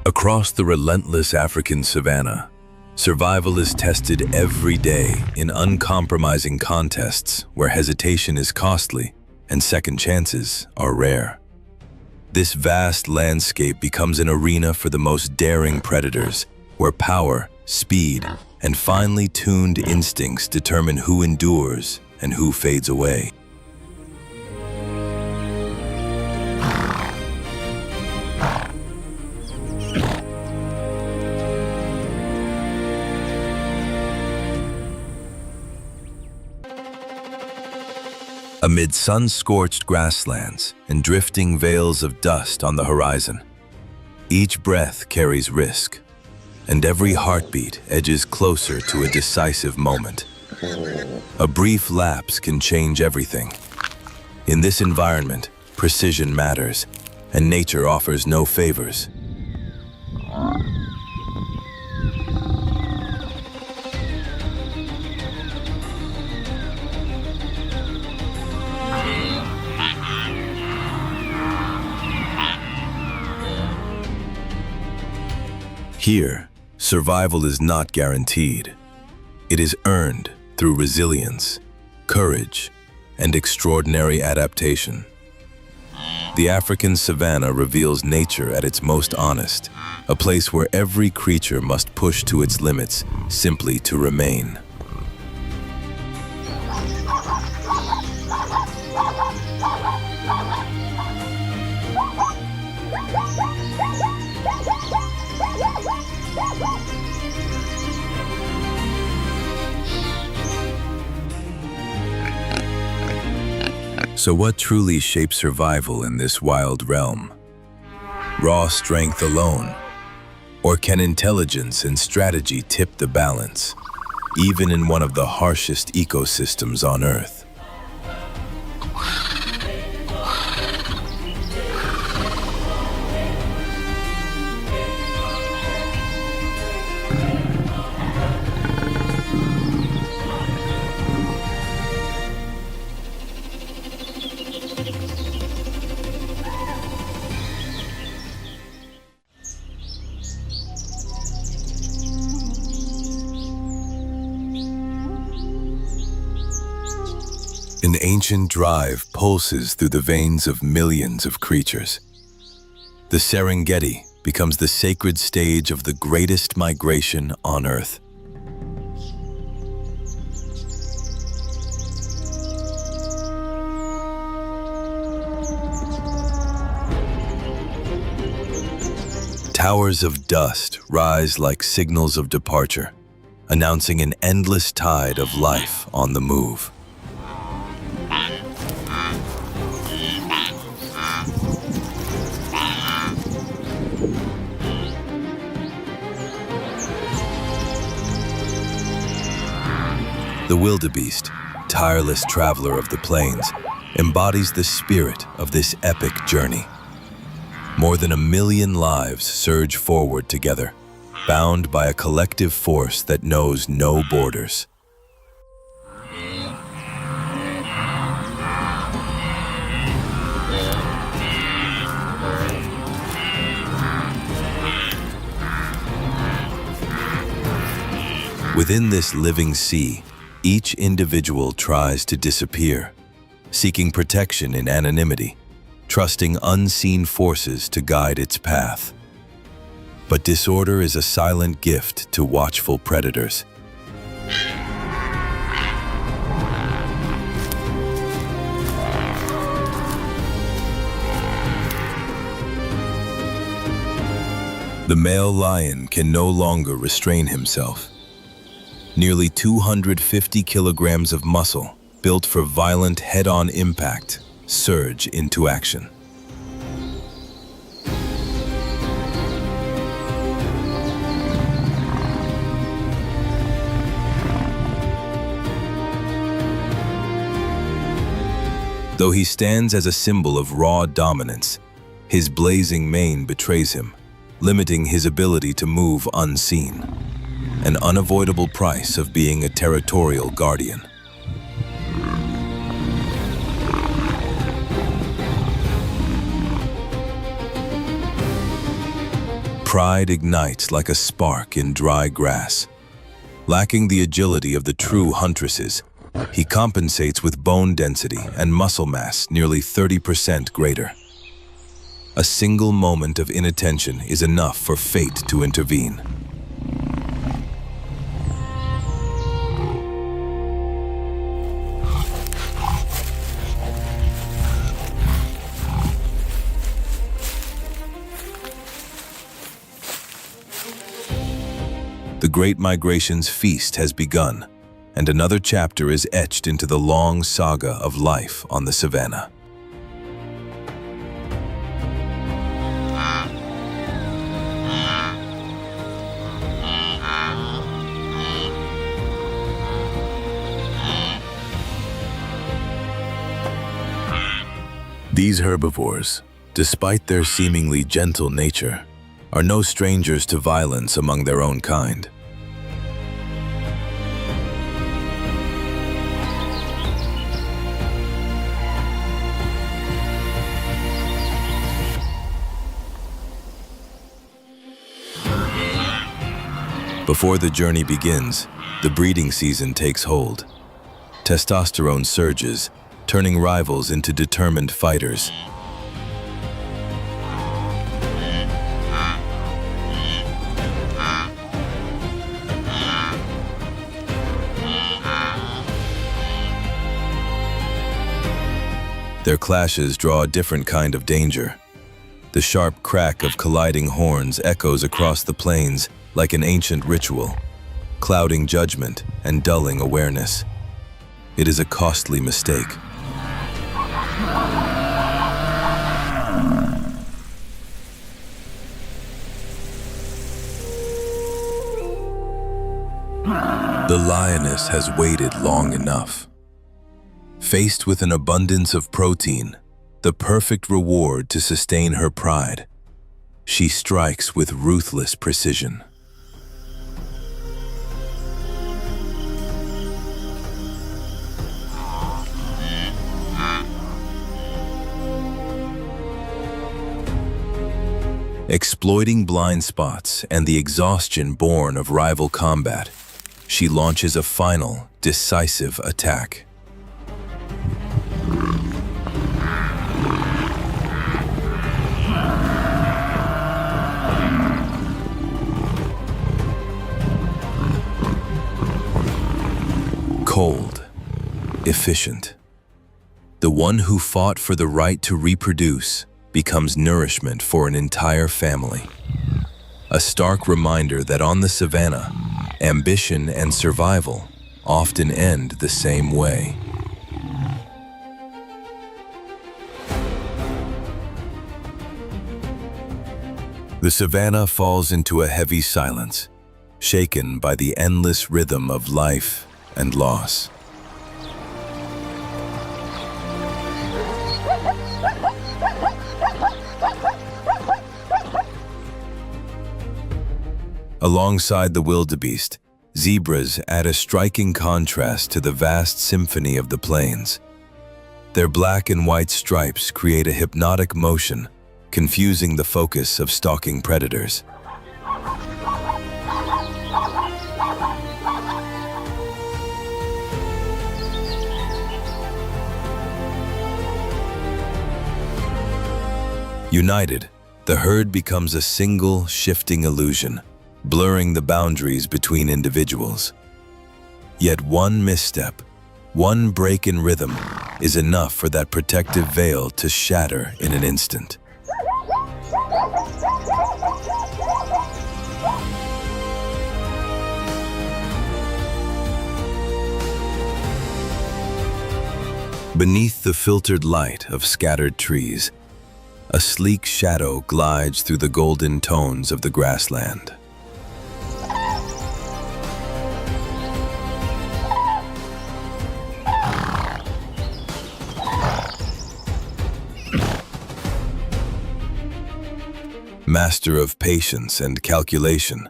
Across the relentless African savanna, survival is tested every day in uncompromising contests where hesitation is costly and second chances are rare. This vast landscape becomes an arena for the most daring predators, where power, speed, and finely tuned instincts determine who endures and who fades away. Amid sun-scorched grasslands and drifting veils of dust on the horizon, each breath carries risk, and every heartbeat edges closer to a decisive moment. A brief lapse can change everything. In this environment, precision matters, and nature offers no favors. Here, survival is not guaranteed. It is earned through resilience, courage, and extraordinary adaptation. The African savanna reveals nature at its most honest, a place where every creature must push to its limits simply to remain. So what truly shapes survival in this wild realm? Raw strength alone? Or can intelligence and strategy tip the balance, even in one of the harshest ecosystems on Earth? An ancient drive pulses through the veins of millions of creatures. The Serengeti becomes the sacred stage of the greatest migration on Earth. Towers of dust rise like signals of departure, announcing an endless tide of life on the move. The wildebeest, tireless traveler of the plains, embodies the spirit of this epic journey. More than 1 million lives surge forward together, bound by a collective force that knows no borders. Within this living sea, each individual tries to disappear, seeking protection in anonymity, trusting unseen forces to guide its path. But disorder is a silent gift to watchful predators. The male lion can no longer restrain himself. Nearly 250 kilograms of muscle, built for violent head-on impact, surge into action. Though he stands as a symbol of raw dominance, his blazing mane betrays him, limiting his ability to move unseen. An unavoidable price of being a territorial guardian. pride ignites like a spark in dry grass. Lacking the agility of the true huntresses, he compensates with bone density and muscle mass nearly 30% greater. A single moment of inattention is enough for fate to intervene. The Great Migration's feast has begun, and another chapter is etched into the long saga of life on the savanna. These herbivores, despite their seemingly gentle nature, are no strangers to violence among their own kind. Before the journey begins, the breeding season takes hold. Testosterone surges, turning rivals into determined fighters. Their clashes draw a different kind of danger. The sharp crack of colliding horns echoes across the plains like an ancient ritual, clouding judgment and dulling awareness. It is a costly mistake. The lioness has waited long enough. Faced with an abundance of protein, the perfect reward to sustain her pride, she strikes with ruthless precision. Exploiting blind spots and the exhaustion born of rival combat, she launches a final, decisive attack. Cold, efficient. The one who fought for the right to reproduce becomes nourishment for an entire family. A stark reminder that on the savanna, ambition and survival often end the same way. The savanna falls into a heavy silence, shaken by the endless rhythm of life and loss. Alongside the wildebeest, zebras add a striking contrast to the vast symphony of the plains. Their black and white stripes create a hypnotic motion, confusing the focus of stalking predators. United, the herd becomes a single, shifting illusion, blurring the boundaries between individuals. Yet one misstep, one break in rhythm, is enough for that protective veil to shatter in an instant. Beneath the filtered light of scattered trees, a sleek shadow glides through the golden tones of the grassland. Master of patience and calculation,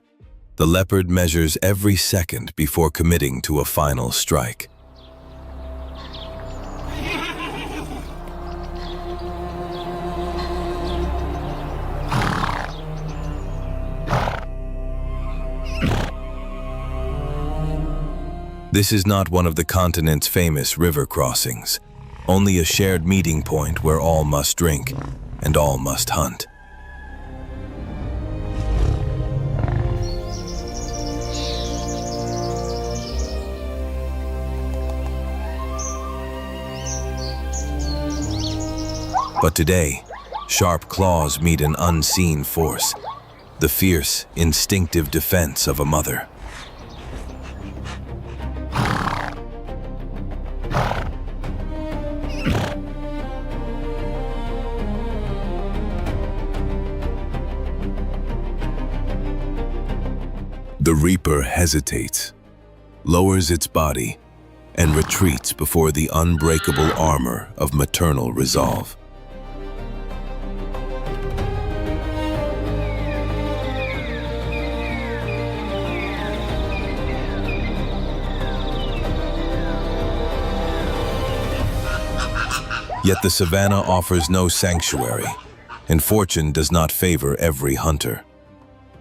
the leopard measures every second before committing to a final strike. This is not one of the continent's famous river crossings, only a shared meeting point where all must drink and all must hunt. But today, sharp claws meet an unseen force, the fierce, instinctive defense of a mother. The reaper hesitates, lowers its body, and retreats before the unbreakable armor of maternal resolve. Yet the savanna offers no sanctuary, and fortune does not favor every hunter.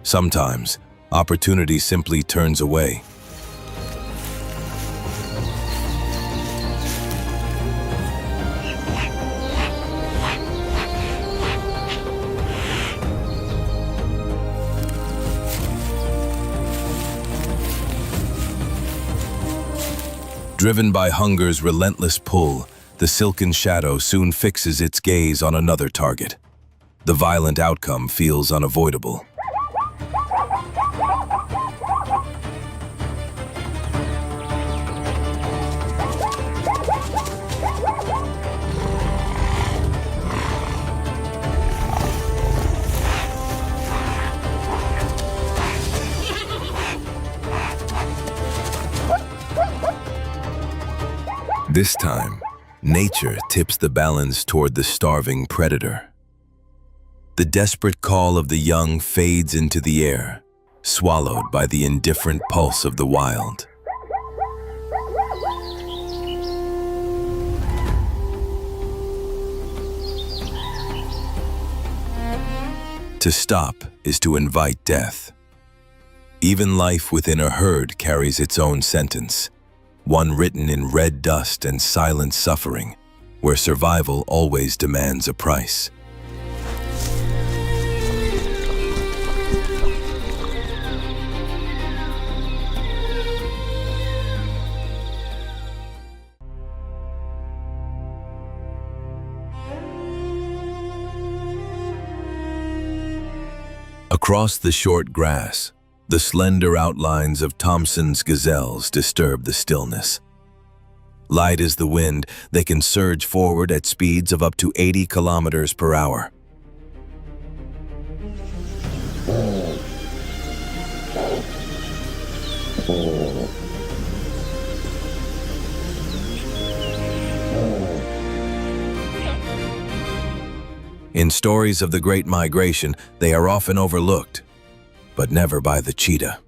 Sometimes, opportunity simply turns away. Driven by hunger's relentless pull, the silken shadow soon fixes its gaze on another target. The violent outcome feels unavoidable. This time, nature tips the balance toward the starving predator. The desperate call of the young fades into the air, swallowed by the indifferent pulse of the wild. To stop is to invite death. Even life within a herd carries its own sentence, one written in red dust and silent suffering, where survival always demands a price. Across the short grass, the slender outlines of Thompson's gazelles disturb the stillness. Light as the wind, they can surge forward at speeds of up to 80 kilometers per hour. In stories of the Great Migration, they are often overlooked, but never by the cheetah.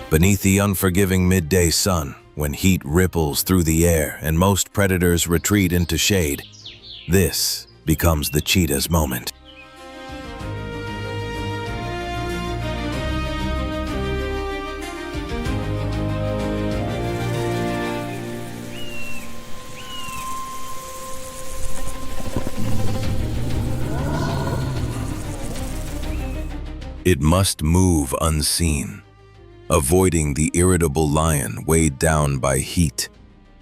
Beneath the unforgiving midday sun, when heat ripples through the air and most predators retreat into shade, this becomes the cheetah's moment. It must move unseen, avoiding the irritable lion weighed down by heat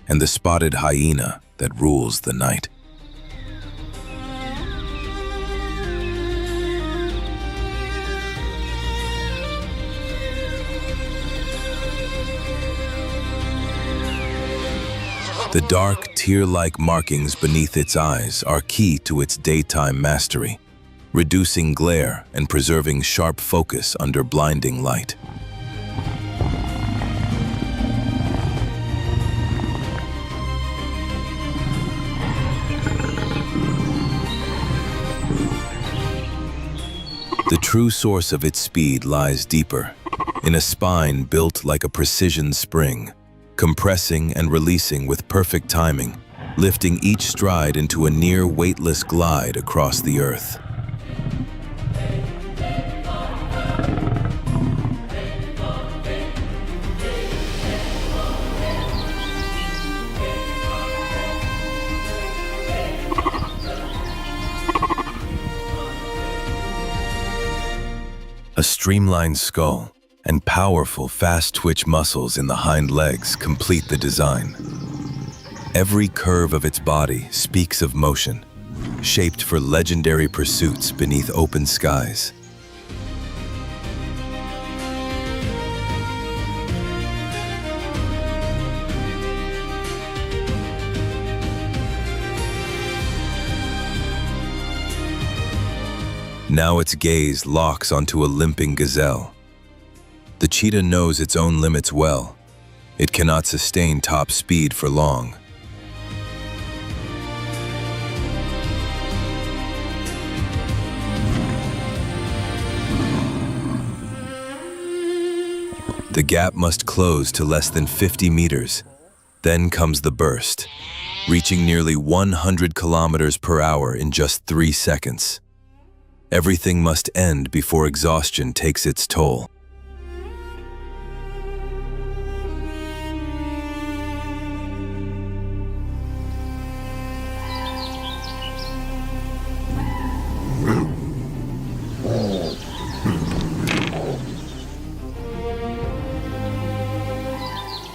and the spotted hyena that rules the night. The dark, tear-like markings beneath its eyes are key to its daytime mastery, reducing glare and preserving sharp focus under blinding light. The true source of its speed lies deeper, in a spine built like a precision spring, compressing and releasing with perfect timing, lifting each stride into a near weightless glide across the earth. A streamlined skull and powerful, fast-twitch muscles in the hind legs complete the design. Every curve of its body speaks of motion, shaped for legendary pursuits beneath open skies. Now its gaze locks onto a limping gazelle. The cheetah knows its own limits well. It cannot sustain top speed for long. The gap must close to less than 50 meters. Then comes the burst, reaching nearly 100 kilometers per hour in just 3 seconds. Everything must end before exhaustion takes its toll.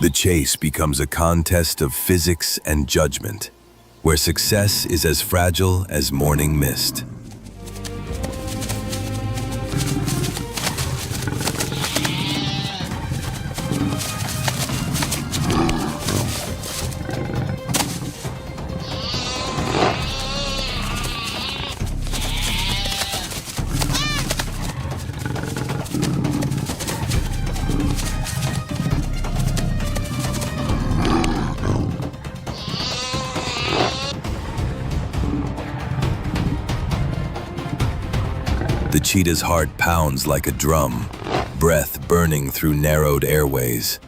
The chase becomes a contest of physics and judgment, where success is as fragile as morning mist. The cheetah's heart pounds like a drum, breath burning through narrowed airways.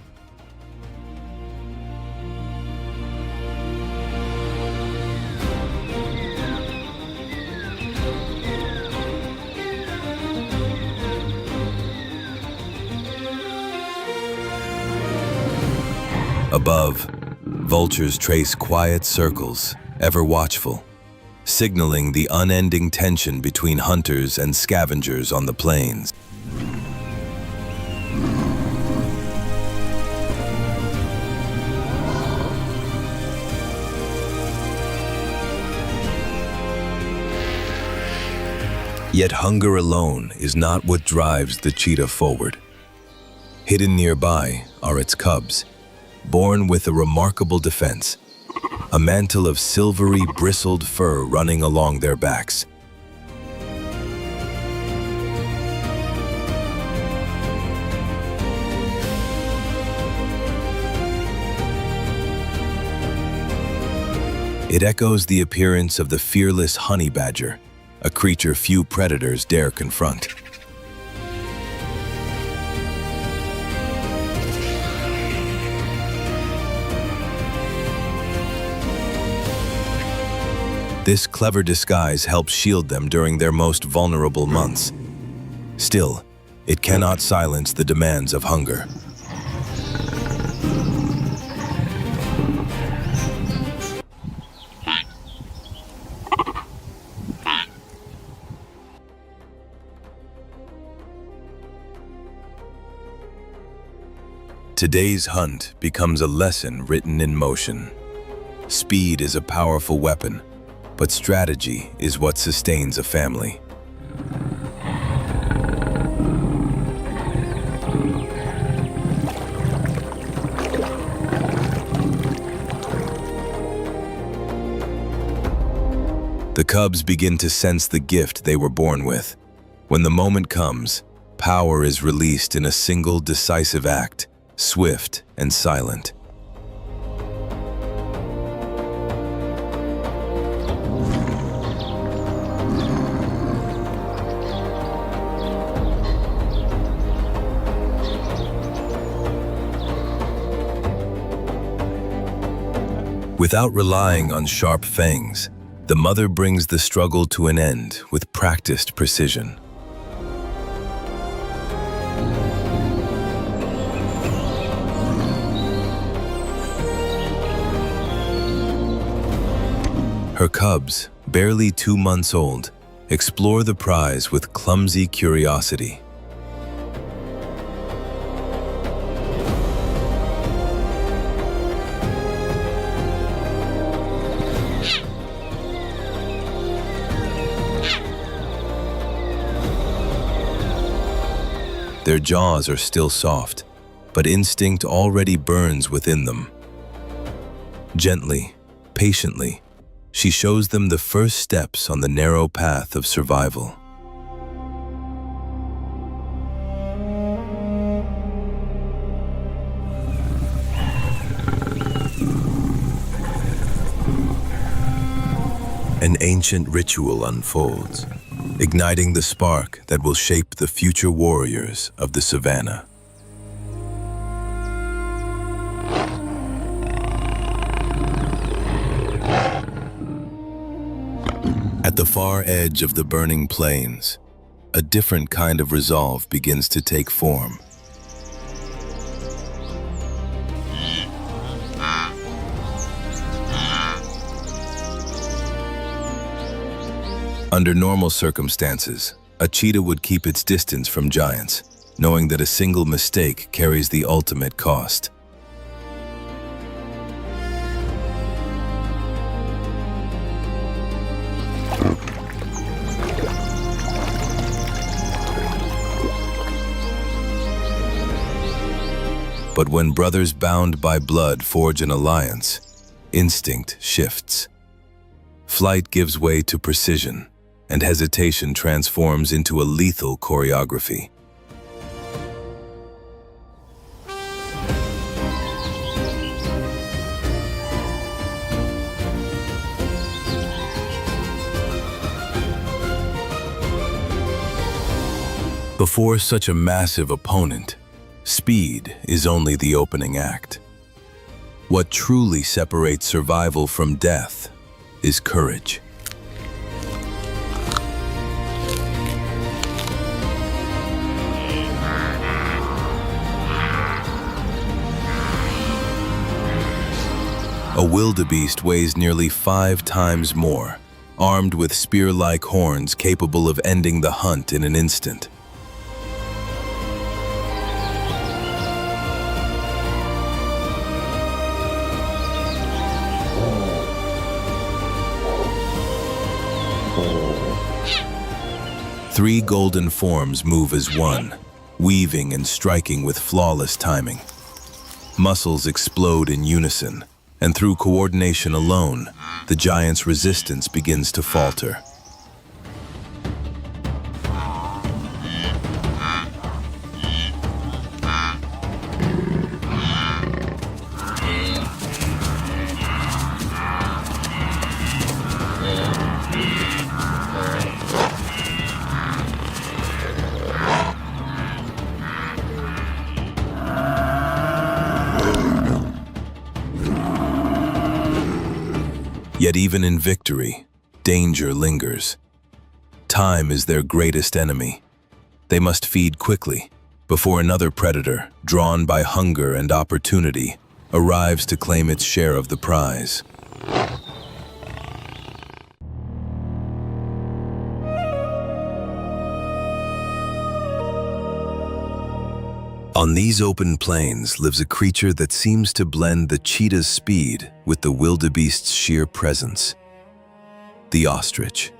Above, vultures trace quiet circles, ever watchful, signaling the unending tension between hunters and scavengers on the plains. Yet hunger alone is not what drives the cheetah forward. Hidden nearby are its cubs, born with a remarkable defense, a mantle of silvery, bristled fur running along their backs. It echoes the appearance of the fearless honey badger, a creature few predators dare confront. This clever disguise helps shield them during their most vulnerable months. Still, it cannot silence the demands of hunger. Today's hunt becomes a lesson written in motion. Speed is a powerful weapon, but strategy is what sustains a family. The cubs begin to sense the gift they were born with. When the moment comes, power is released in a single decisive act, swift and silent. Without relying on sharp fangs, the mother brings the struggle to an end with practiced precision. Her cubs, barely 2 months old, explore the prize with clumsy curiosity. Their jaws are still soft, but instinct already burns within them. Gently, patiently, she shows them the first steps on the narrow path of survival. An ancient ritual unfolds, igniting the spark that will shape the future warriors of the savannah. At the far edge of the burning plains, a different kind of resolve begins to take form. Under normal circumstances, a cheetah would keep its distance from giants, knowing that a single mistake carries the ultimate cost. But when brothers bound by blood forge an alliance, instinct shifts. Flight gives way to precision, and hesitation transforms into a lethal choreography. Before such a massive opponent, speed is only the opening act. What truly separates survival from death is courage. A wildebeest weighs nearly 5 times more, armed with spear-like horns capable of ending the hunt in an instant. Three golden forms move as one, weaving and striking with flawless timing. Muscles explode in unison, and through coordination alone, the giant's resistance begins to falter. Yet even in victory, danger lingers. Time is their greatest enemy. They must feed quickly before another predator, drawn by hunger and opportunity, arrives to claim its share of the prize. On these open plains lives a creature that seems to blend the cheetah's speed with the wildebeest's sheer presence: the ostrich.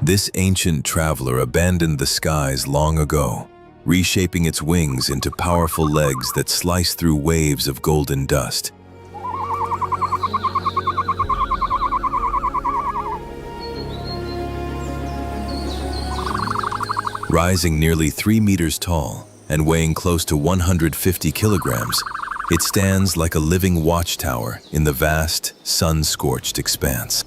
This ancient traveler abandoned the skies long ago, reshaping its wings into powerful legs that slice through waves of golden dust. Rising nearly 3 meters tall and weighing close to 150 kilograms, it stands like a living watchtower in the vast, sun-scorched expanse.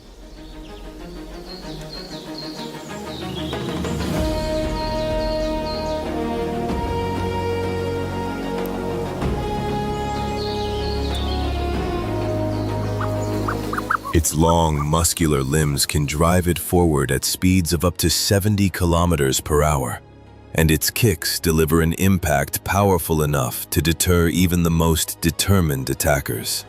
Its long, muscular limbs can drive it forward at speeds of up to 70 kilometers per hour, and its kicks deliver an impact powerful enough to deter even the most determined attackers.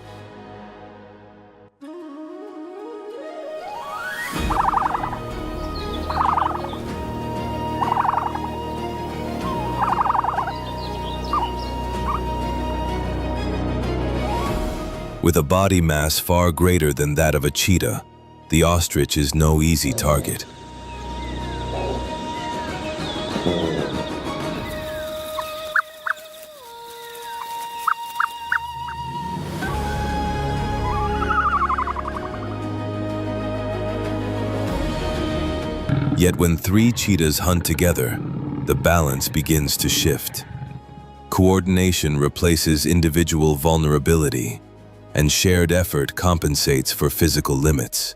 With a body mass far greater than that of a cheetah, the ostrich is no easy target. Yet when three cheetahs hunt together, the balance begins to shift. Coordination replaces individual vulnerability, and shared effort compensates for physical limits.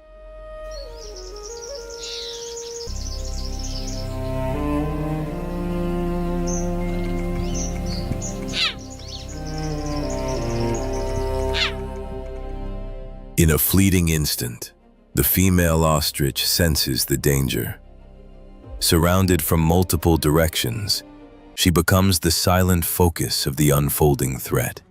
In a fleeting instant, the female ostrich senses the danger. Surrounded from multiple directions, she becomes the silent focus of the unfolding threat.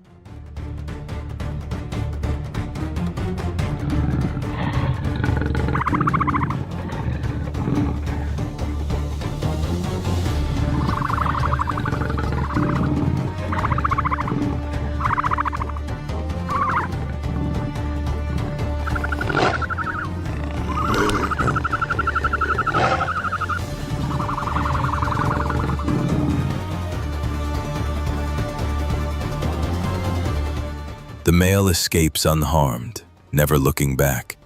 The male escapes unharmed, never looking back.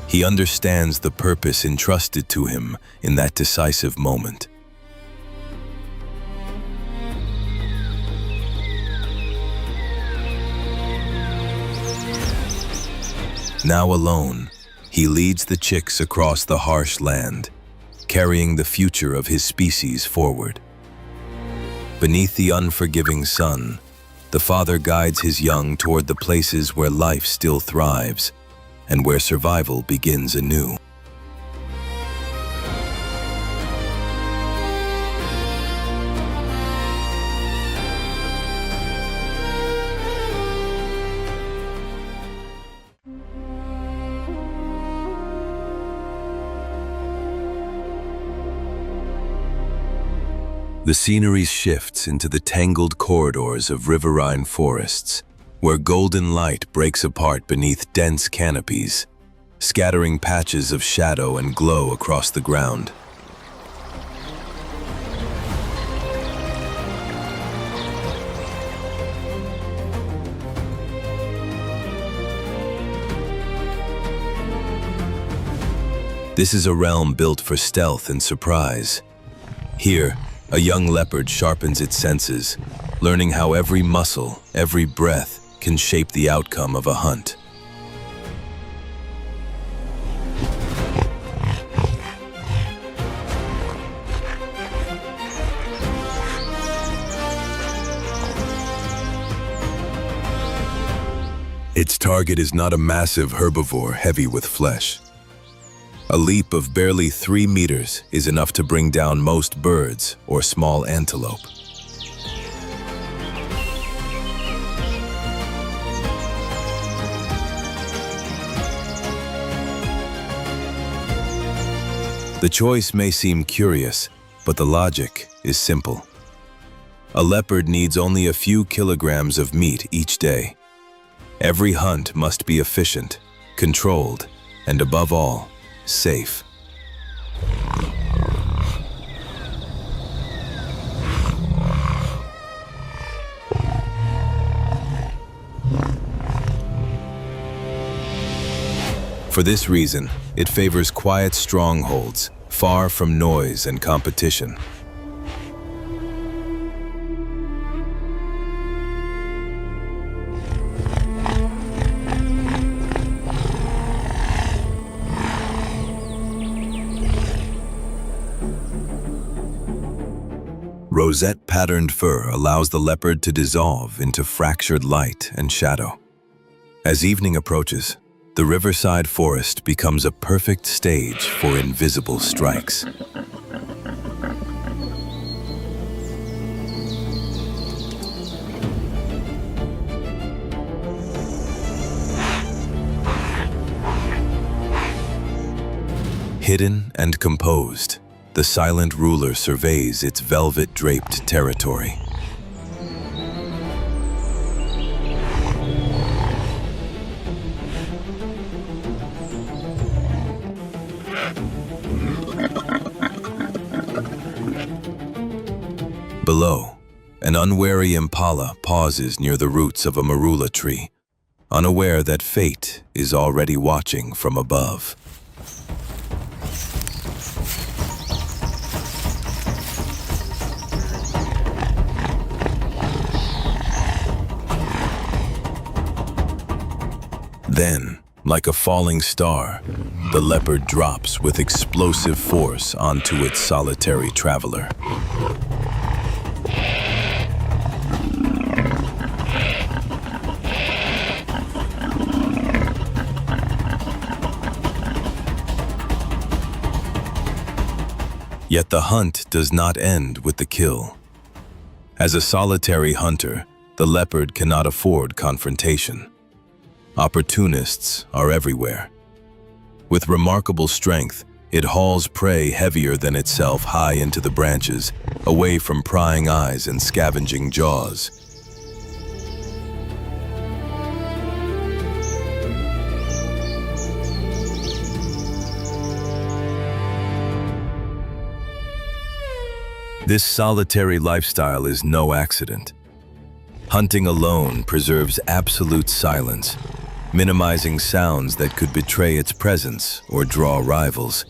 He understands the purpose entrusted to him in that decisive moment. Now alone, he leads the chicks across the harsh land, carrying the future of his species forward. Beneath the unforgiving sun, the father guides his young toward the places where life still thrives and where survival begins anew. The scenery shifts into the tangled corridors of riverine forests, where golden light breaks apart beneath dense canopies, scattering patches of shadow and glow across the ground. This is a realm built for stealth and surprise. Here, a young leopard sharpens its senses, learning how every muscle, every breath can shape the outcome of a hunt. Its target is not a massive herbivore heavy with flesh. A leap of barely 3 meters is enough to bring down most birds or small antelope. The choice may seem curious, but the logic is simple. A leopard needs only a few kilograms of meat each day. Every hunt must be efficient, controlled, and above all, safe. For this reason, it favors quiet strongholds, far from noise and competition. Rosette-patterned fur allows the leopard to dissolve into fractured light and shadow. As evening approaches, the riverside forest becomes a perfect stage for invisible strikes. Hidden and composed, the silent ruler surveys its velvet-draped territory. Below, an unwary impala pauses near the roots of a marula tree, unaware that fate is already watching from above. Then, like a falling star, the leopard drops with explosive force onto its solitary traveler. Yet the hunt does not end with the kill. As a solitary hunter, the leopard cannot afford confrontation. Opportunists are everywhere. With remarkable strength, it hauls prey heavier than itself high into the branches, away from prying eyes and scavenging jaws. This solitary lifestyle is no accident. Hunting alone preserves absolute silence, minimizing sounds that could betray its presence or draw rivals.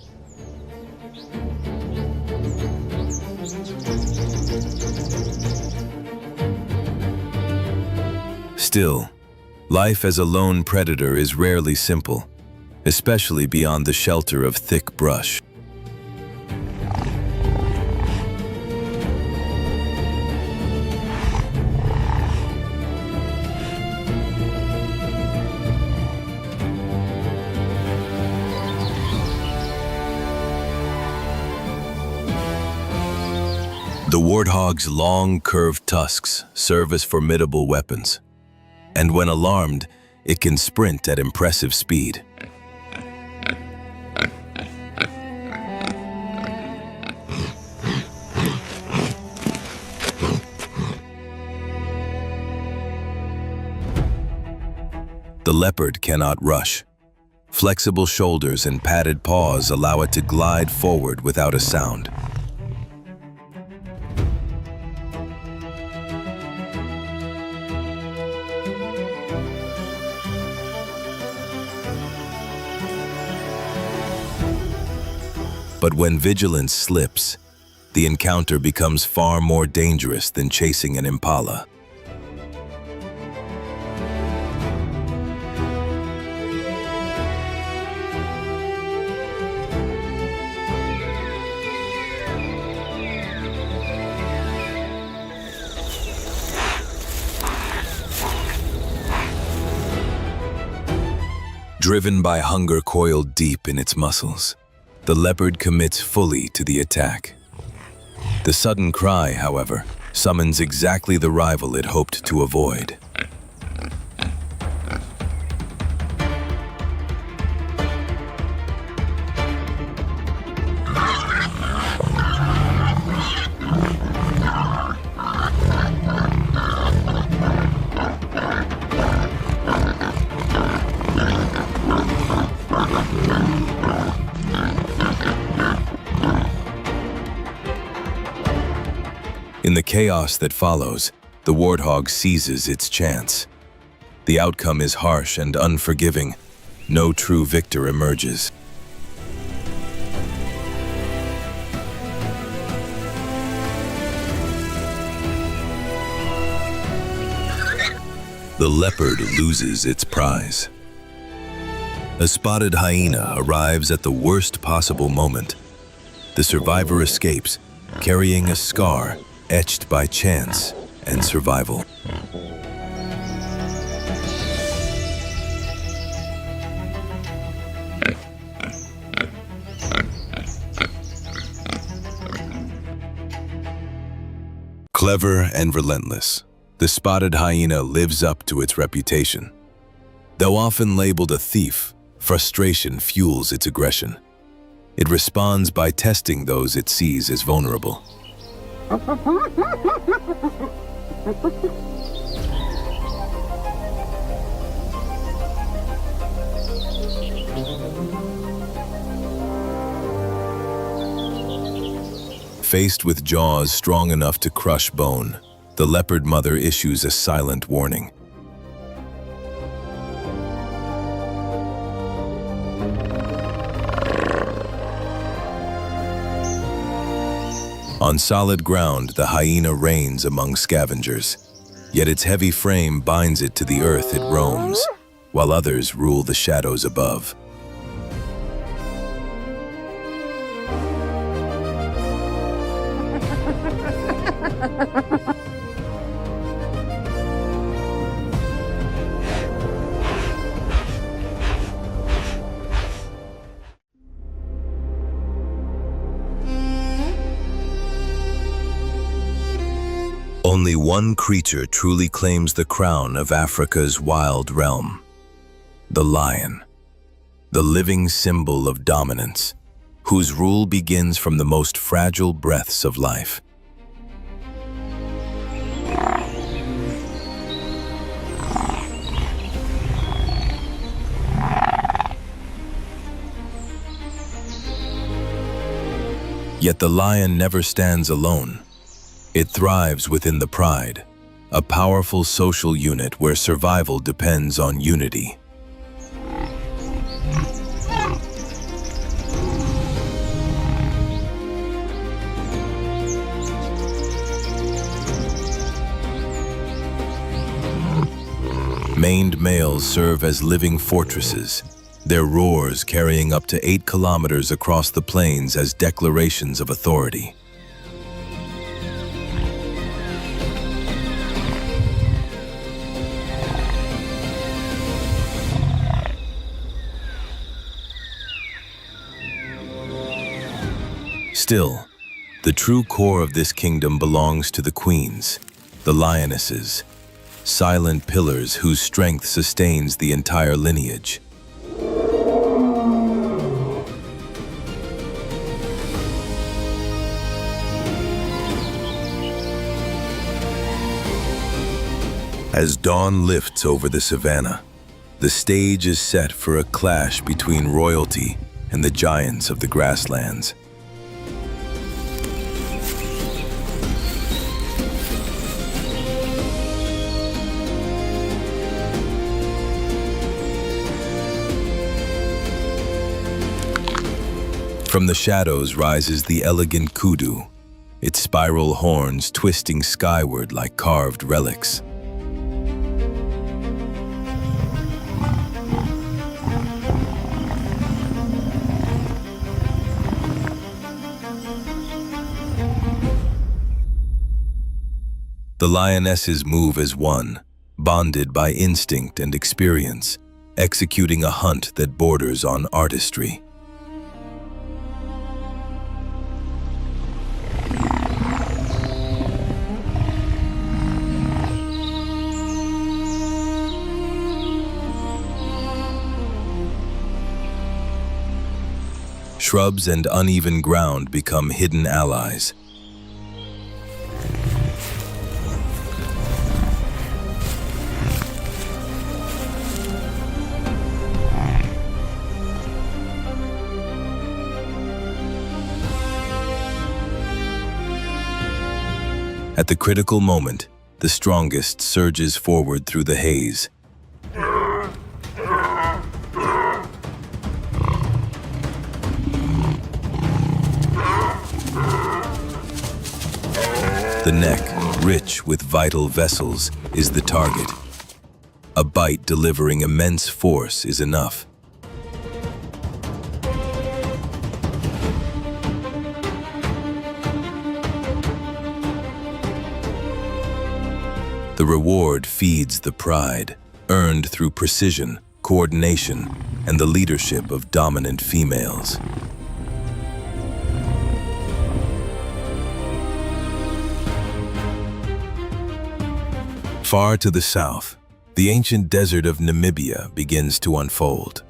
Still, life as a lone predator is rarely simple, especially beyond the shelter of thick brush. The warthog's long, curved tusks serve as formidable weapons, and when alarmed, it can sprint at impressive speed. The leopard cannot rush. Flexible shoulders and padded paws allow it to glide forward without a sound. But when vigilance slips, the encounter becomes far more dangerous than chasing an impala. Driven by hunger coiled deep in its muscles, the leopard commits fully to the attack. The sudden cry, however, summons exactly the rival it hoped to avoid. In the chaos that follows, the warthog seizes its chance. The outcome is harsh and unforgiving. No true victor emerges. The leopard loses its prize. A spotted hyena arrives at the worst possible moment. The survivor escapes, carrying a scar etched by chance and survival. Clever and relentless, the spotted hyena lives up to its reputation. Though often labeled a thief, frustration fuels its aggression. It responds by testing those it sees as vulnerable. Faced with jaws strong enough to crush bone, the leopard mother issues a silent warning. On solid ground, the hyena reigns among scavengers, yet its heavy frame binds it to the earth it roams, while others rule the shadows above. Only one creature truly claims the crown of Africa's wild realm: the lion, the living symbol of dominance, whose rule begins from the most fragile breaths of life. Yet the lion never stands alone. It thrives within the pride, a powerful social unit where survival depends on unity. Maned males serve as living fortresses, their roars carrying up to 8 kilometers across the plains as declarations of authority. Still, the true core of this kingdom belongs to the queens, the lionesses, silent pillars whose strength sustains the entire lineage. As dawn lifts over the savannah, the stage is set for a clash between royalty and the giants of the grasslands. From the shadows rises the elegant kudu, its spiral horns twisting skyward like carved relics. The lionesses move as one, bonded by instinct and experience, executing a hunt that borders on artistry. Shrubs and uneven ground become hidden allies. At the critical moment, the strongest surges forward through the haze. The neck, rich with vital vessels, is the target. A bite delivering immense force is enough. The reward feeds the pride, earned through precision, coordination, and the leadership of dominant females. Far to the south, the ancient desert of Namibia begins to unfold,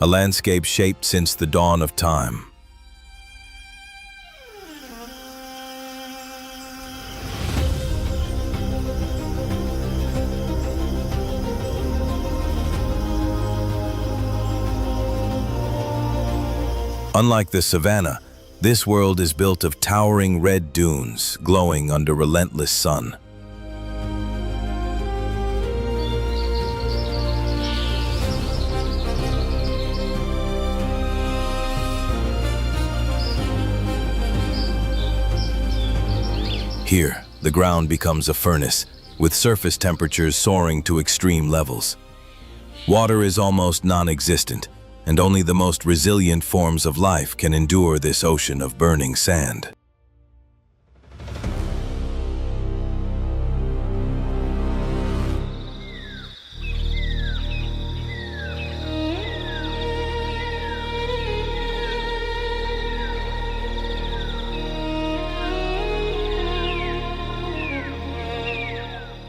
a landscape shaped since the dawn of time. Unlike the savanna, this world is built of towering red dunes glowing under relentless sun. Here, the ground becomes a furnace, with surface temperatures soaring to extreme levels. Water is almost non-existent, and only the most resilient forms of life can endure this ocean of burning sand.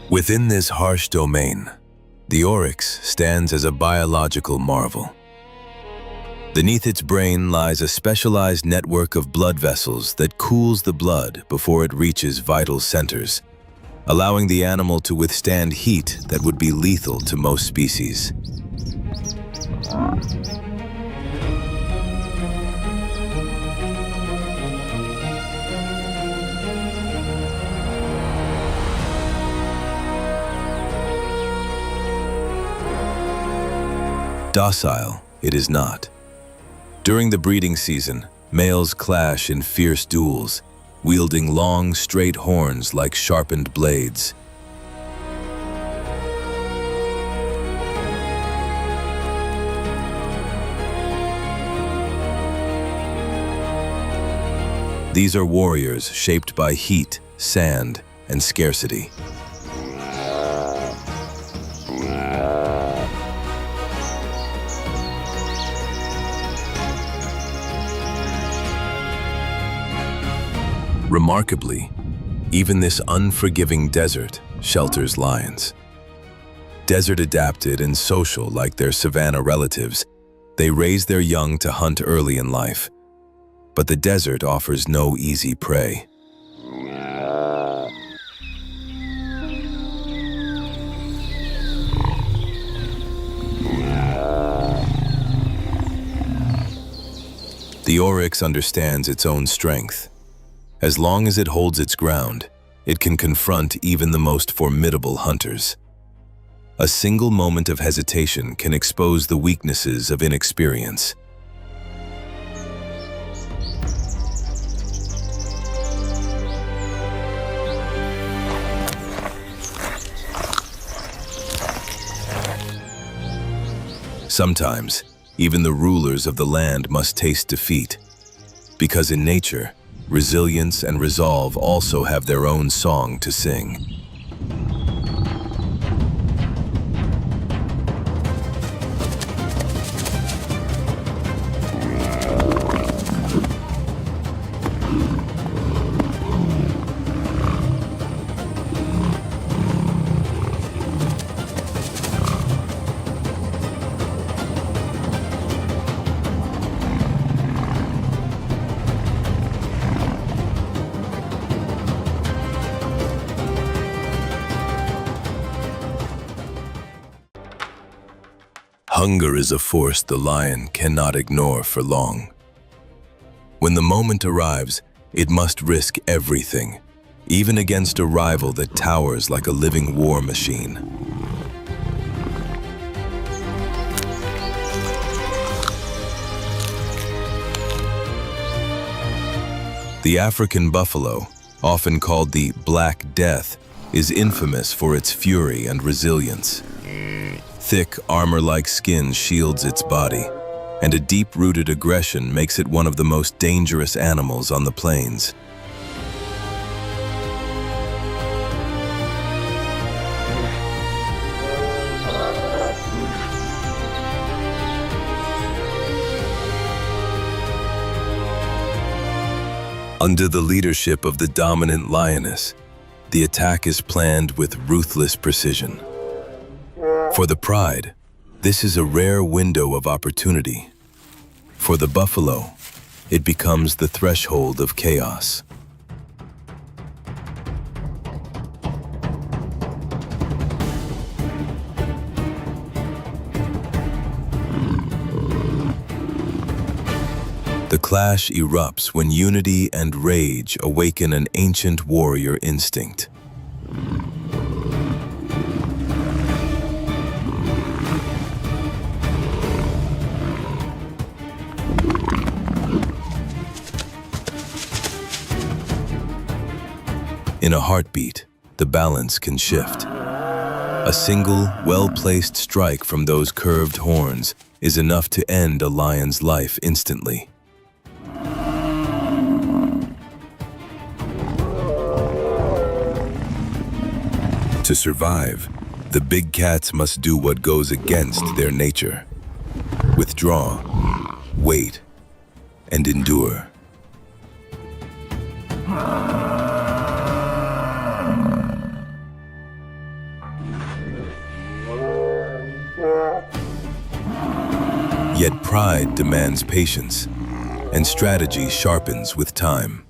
Within this harsh domain, the oryx stands as a biological marvel. Beneath its brain lies a specialized network of blood vessels that cools the blood before it reaches vital centers, allowing the animal to withstand heat that would be lethal to most species. Docile, it is not. During the breeding season, males clash in fierce duels, wielding long, straight horns like sharpened blades. These are warriors shaped by heat, sand, and scarcity. Remarkably, even this unforgiving desert shelters lions. Desert-adapted and social like their savanna relatives, they raise their young to hunt early in life. But the desert offers no easy prey. The oryx understands its own strength. As long as it holds its ground, it can confront even the most formidable hunters. A single moment of hesitation can expose the weaknesses of inexperience. Sometimes, even the rulers of the land must taste defeat, because in nature, resilience and resolve also have their own song to sing. Hunger is a force the lion cannot ignore for long. When the moment arrives, it must risk everything, even against a rival that towers like a living war machine. The African buffalo, often called the Black Death, is infamous for its fury and resilience. Thick, armor-like skin shields its body, and a deep-rooted aggression makes it one of the most dangerous animals on the plains. Under the leadership of the dominant lioness, The attack is planned with ruthless precision. For the pride, this is a rare window of opportunity. For the buffalo, it becomes the threshold of chaos. The clash erupts when unity and rage awaken an ancient warrior instinct. In a heartbeat, the balance can shift. A single, well-placed strike from those curved horns is enough to end a lion's life instantly. To survive, the big cats must do what goes against their nature: withdraw, wait, and endure. Yet pride demands patience, and strategy sharpens with time.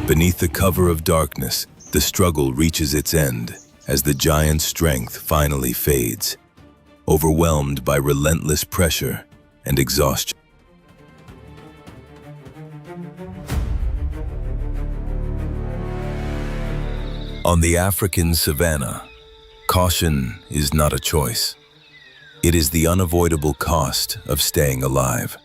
Beneath the cover of darkness, the struggle reaches its end as the giant's strength finally fades, overwhelmed by relentless pressure and exhaustion. On the African savanna, caution is not a choice. It is the unavoidable cost of staying alive.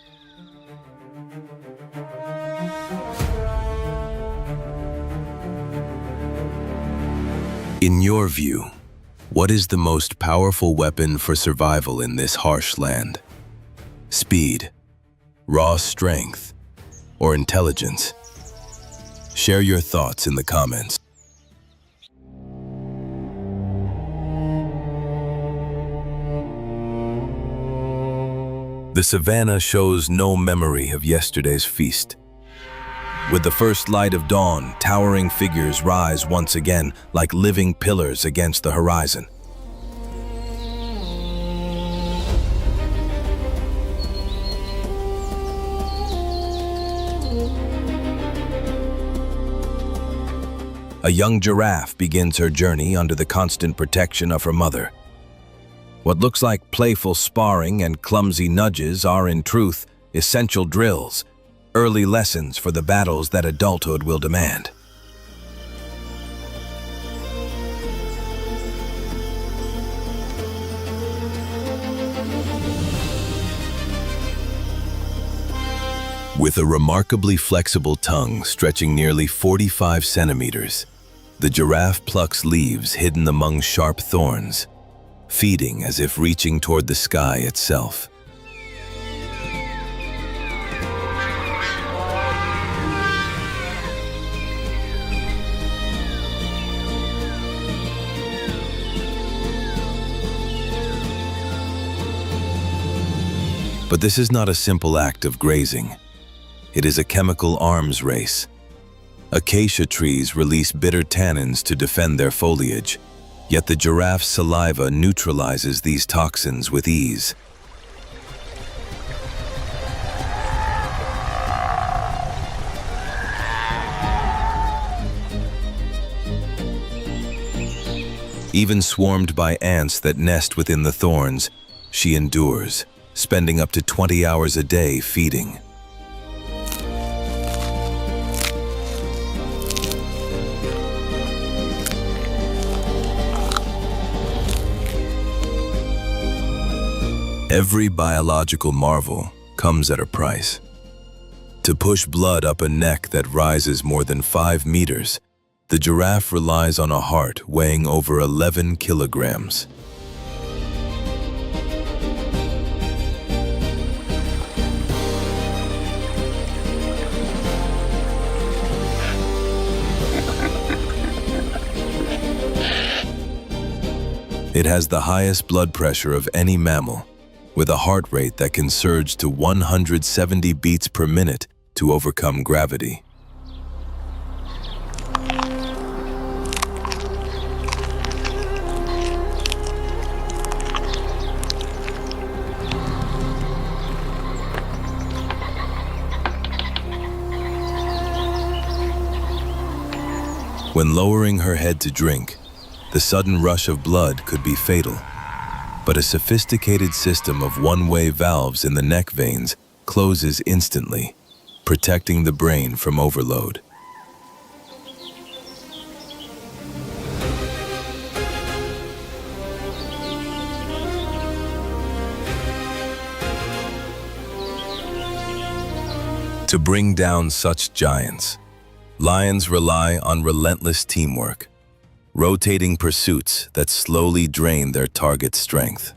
In your view, what is the most powerful weapon for survival in this harsh land? Speed, raw strength, or intelligence? Share your thoughts in the comments. The savanna shows no memory of yesterday's feast. With the first light of dawn, towering figures rise once again like living pillars against the horizon. A young giraffe begins her journey under the constant protection of her mother. What looks like playful sparring and clumsy nudges are, in truth, essential drills, early lessons for the battles that adulthood will demand. With a remarkably flexible tongue stretching nearly 45 centimeters, the giraffe plucks leaves hidden among sharp thorns, feeding as if reaching toward the sky itself. But this is not a simple act of grazing. It is a chemical arms race. Acacia trees release bitter tannins to defend their foliage, yet the giraffe's saliva neutralizes these toxins with ease. Even swarmed by ants that nest within the thorns, she endures, spending up to 20 hours a day feeding. Every biological marvel comes at a price. To push blood up a neck that rises more than 5 meters, the giraffe relies on a heart weighing over 11 kilograms. It has the highest blood pressure of any mammal, with a heart rate that can surge to 170 beats per minute to overcome gravity. When lowering her head to drink, the sudden rush of blood could be fatal. But a sophisticated system of one-way valves in the neck veins closes instantly, protecting the brain from overload. To bring down such giants, lions rely on relentless teamwork, rotating pursuits that slowly drain their target's strength.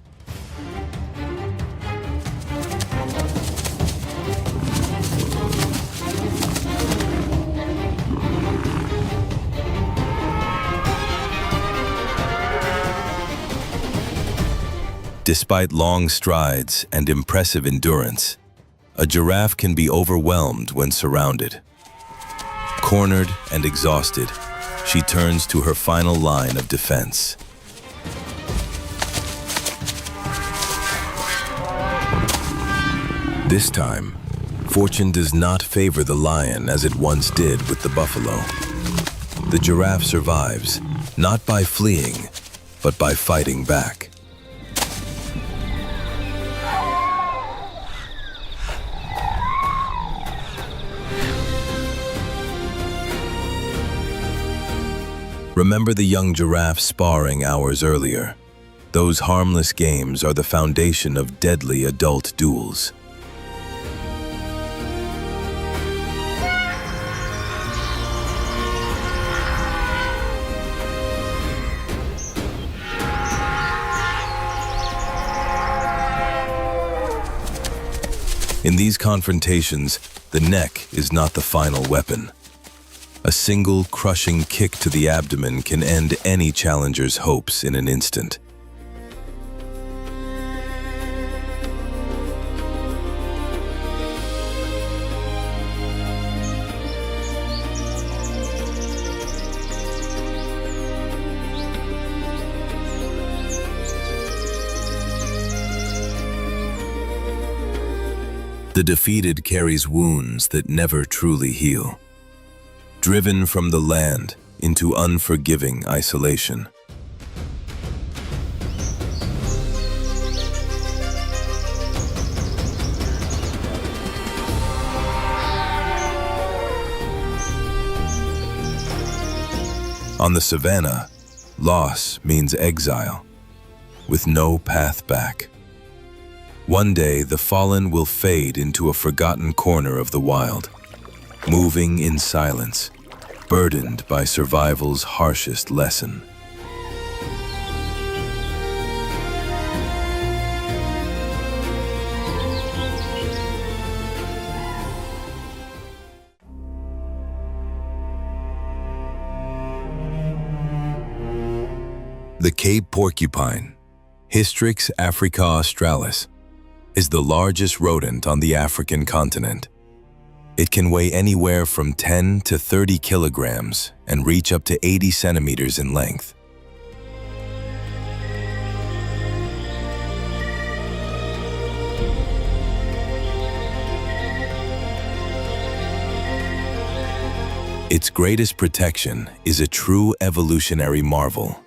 Despite long strides and impressive endurance, a giraffe can be overwhelmed when surrounded. Cornered and exhausted, she turns to her final line of defense. This time, fortune does not favor the lion as it once did with the buffalo. The giraffe survives, not by fleeing, but by fighting back. Remember the young giraffe sparring hours earlier. Those harmless games are the foundation of deadly adult duels. In these confrontations, the neck is not the final weapon. A single crushing kick to the abdomen can end any challenger's hopes in an instant. The defeated carries wounds that never truly heal, driven from the land into unforgiving isolation. On the savannah, loss means exile, with no path back. One day, the fallen will fade into a forgotten corner of the wild, moving in silence, burdened by survival's harshest lesson. The Cape porcupine, Hystrix africa australis, is the largest rodent on the African continent. It can weigh anywhere from 10 to 30 kilograms and reach up to 80 centimeters in length. Its greatest protection is a true evolutionary marvel,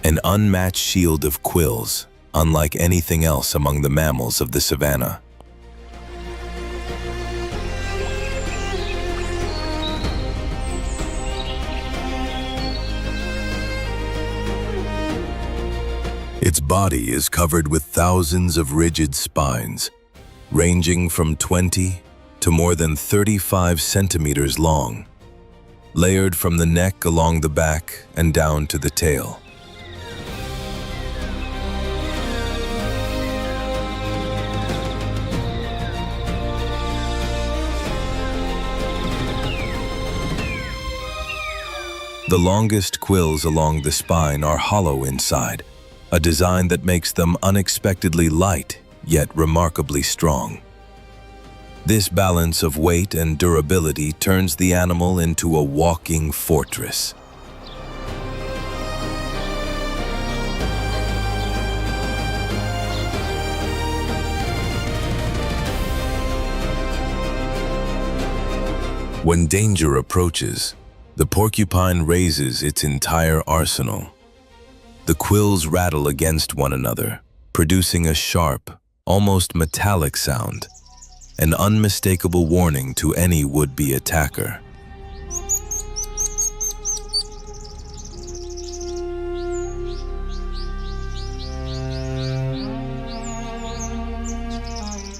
an unmatched shield of quills, unlike anything else among the mammals of the savannah. Its body is covered with thousands of rigid spines, ranging from 20 to more than 35 centimeters long, layered from the neck along the back and down to the tail. The longest quills along the spine are hollow inside, a design that makes them unexpectedly light, yet remarkably strong. This balance of weight and durability turns the animal into a walking fortress. When danger approaches, the porcupine raises its entire arsenal. The quills rattle against one another, producing a sharp, almost metallic sound, an unmistakable warning to any would-be attacker.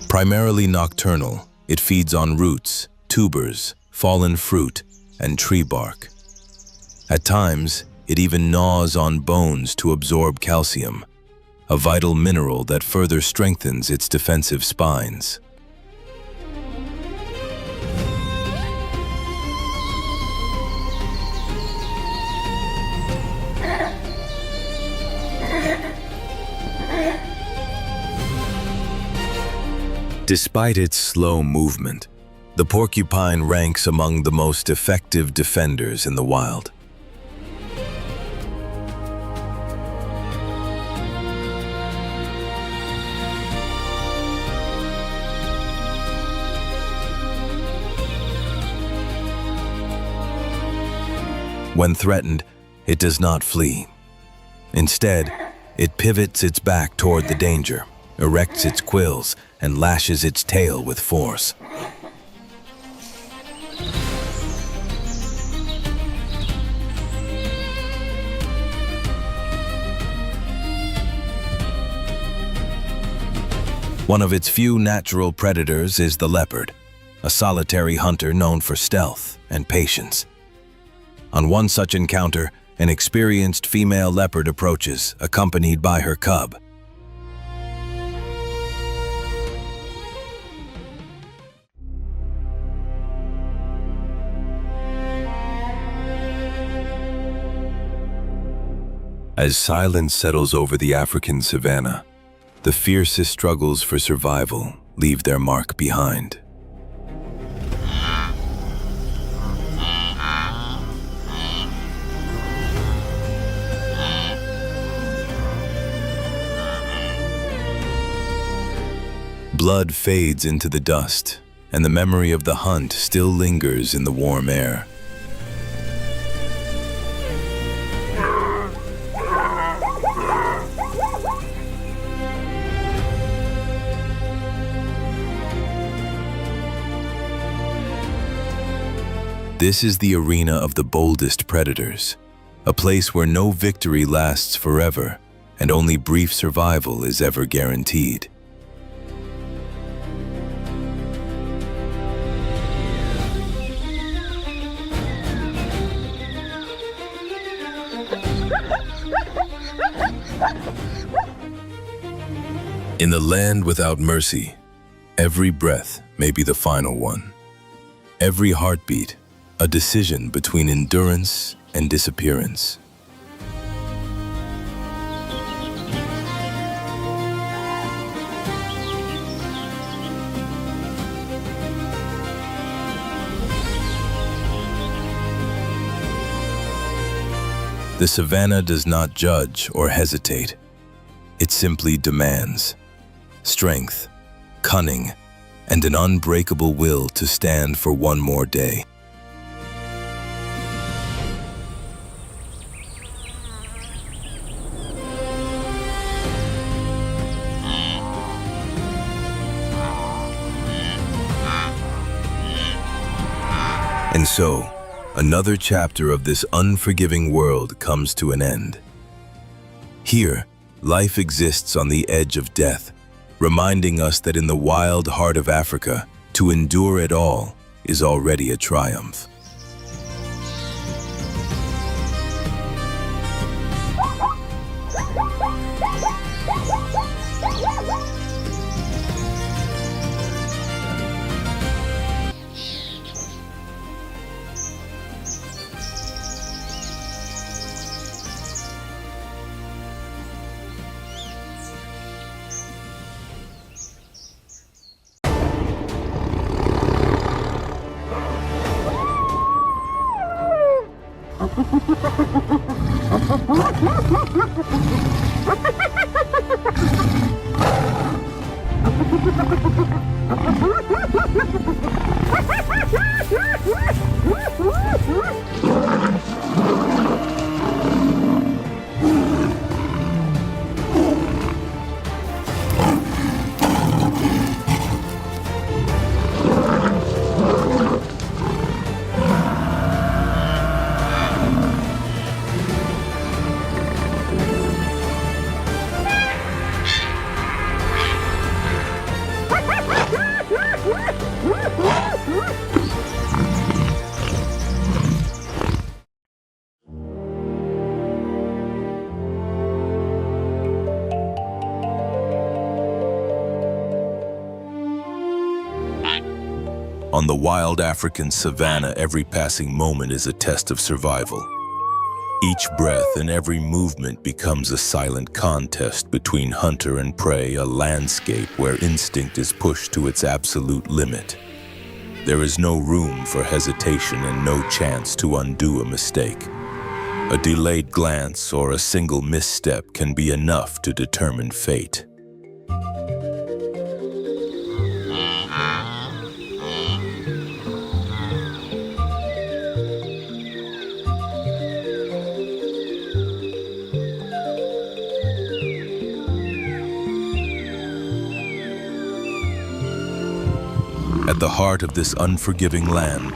Primarily nocturnal, it feeds on roots, tubers, fallen fruit, and tree bark. At times, it even gnaws on bones to absorb calcium, a vital mineral that further strengthens its defensive spines. Despite its slow movement, the porcupine ranks among the most effective defenders in the wild. When threatened, it does not flee. Instead, it pivots its back toward the danger, erects its quills, and lashes its tail with force. One of its few natural predators is the leopard, a solitary hunter known for stealth and patience. On one such encounter, an experienced female leopard approaches, accompanied by her cub. As silence settles over the African savanna, the fiercest struggles for survival leave their mark behind. Blood fades into the dust, and the memory of the hunt still lingers in the warm air. This is the arena of the boldest predators, a place where no victory lasts forever, and only brief survival is ever guaranteed. In the land without mercy, every breath may be the final one. Every heartbeat, a decision between endurance and disappearance. The savanna does not judge or hesitate. It simply demands strength, cunning, and an unbreakable will to stand for one more day. And so, another chapter of this unforgiving world comes to an end. Here, life exists on the edge of death, reminding us that in the wild heart of Africa, to endure it all is already a triumph. On the wild African savanna, every passing moment is a test of survival. Each breath and every movement becomes a silent contest between hunter and prey, a landscape where instinct is pushed to its absolute limit. There is no room for hesitation and no chance to undo a mistake. A delayed glance or a single misstep can be enough to determine fate. At the heart of this unforgiving land,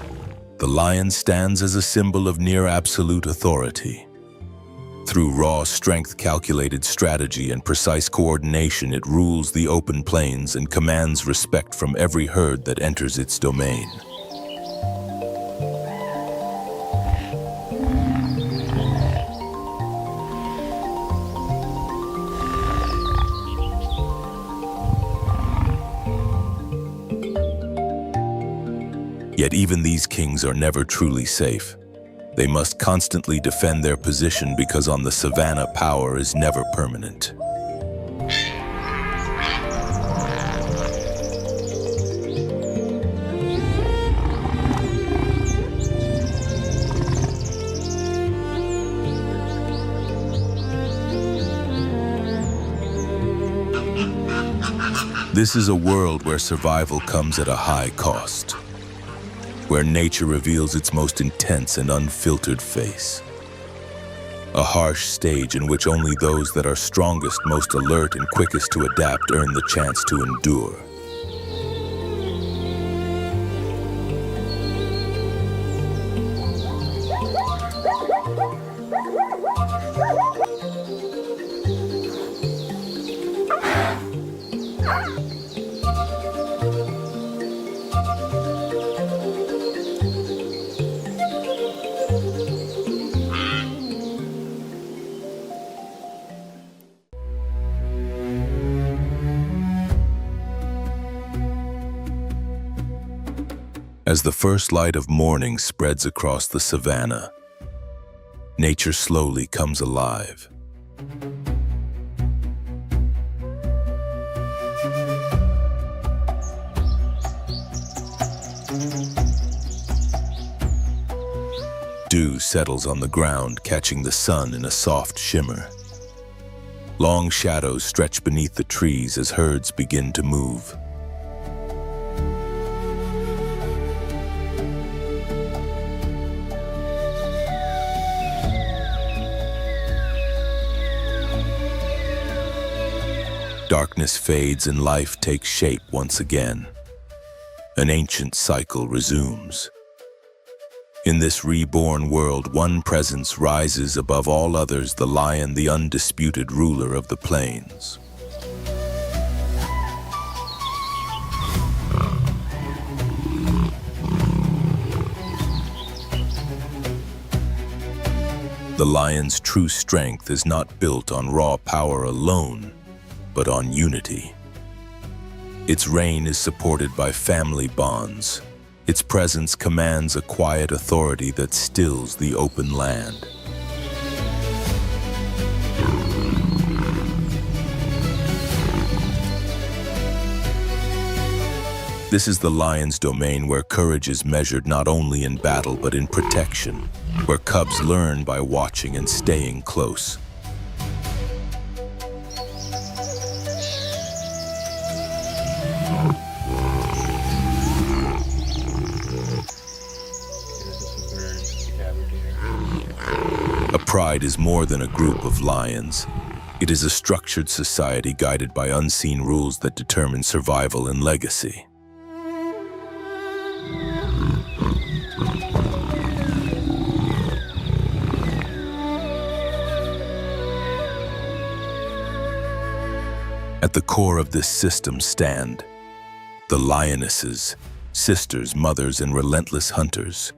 the lion stands as a symbol of near-absolute authority. Through raw strength, calculated strategy, and precise coordination, it rules the open plains and commands respect from every herd that enters its domain. Yet even these kings are never truly safe. They must constantly defend their position because on the savanna, power is never permanent. This is a world where survival comes at a high cost, where nature reveals its most intense and unfiltered face. A harsh stage in which only those that are strongest, most alert, and quickest to adapt earn the chance to endure. As the first light of morning spreads across the savanna, nature slowly comes alive. Dew settles on the ground, catching the sun in a soft shimmer. Long shadows stretch beneath the trees as herds begin to move. Darkness fades and life takes shape once again. An ancient cycle resumes. In this reborn world, one presence rises above all others, the lion, the undisputed ruler of the plains. The lion's true strength is not built on raw power alone, but on unity. Its reign is supported by family bonds. Its presence commands a quiet authority that stills the open land. This is the lion's domain, where courage is measured not only in battle but in protection, where cubs learn by watching and staying close. pride is more than a group of lions. It is a structured society guided by unseen rules that determine survival and legacy. At the core of this system stand the lionesses, sisters, mothers, and relentless hunters.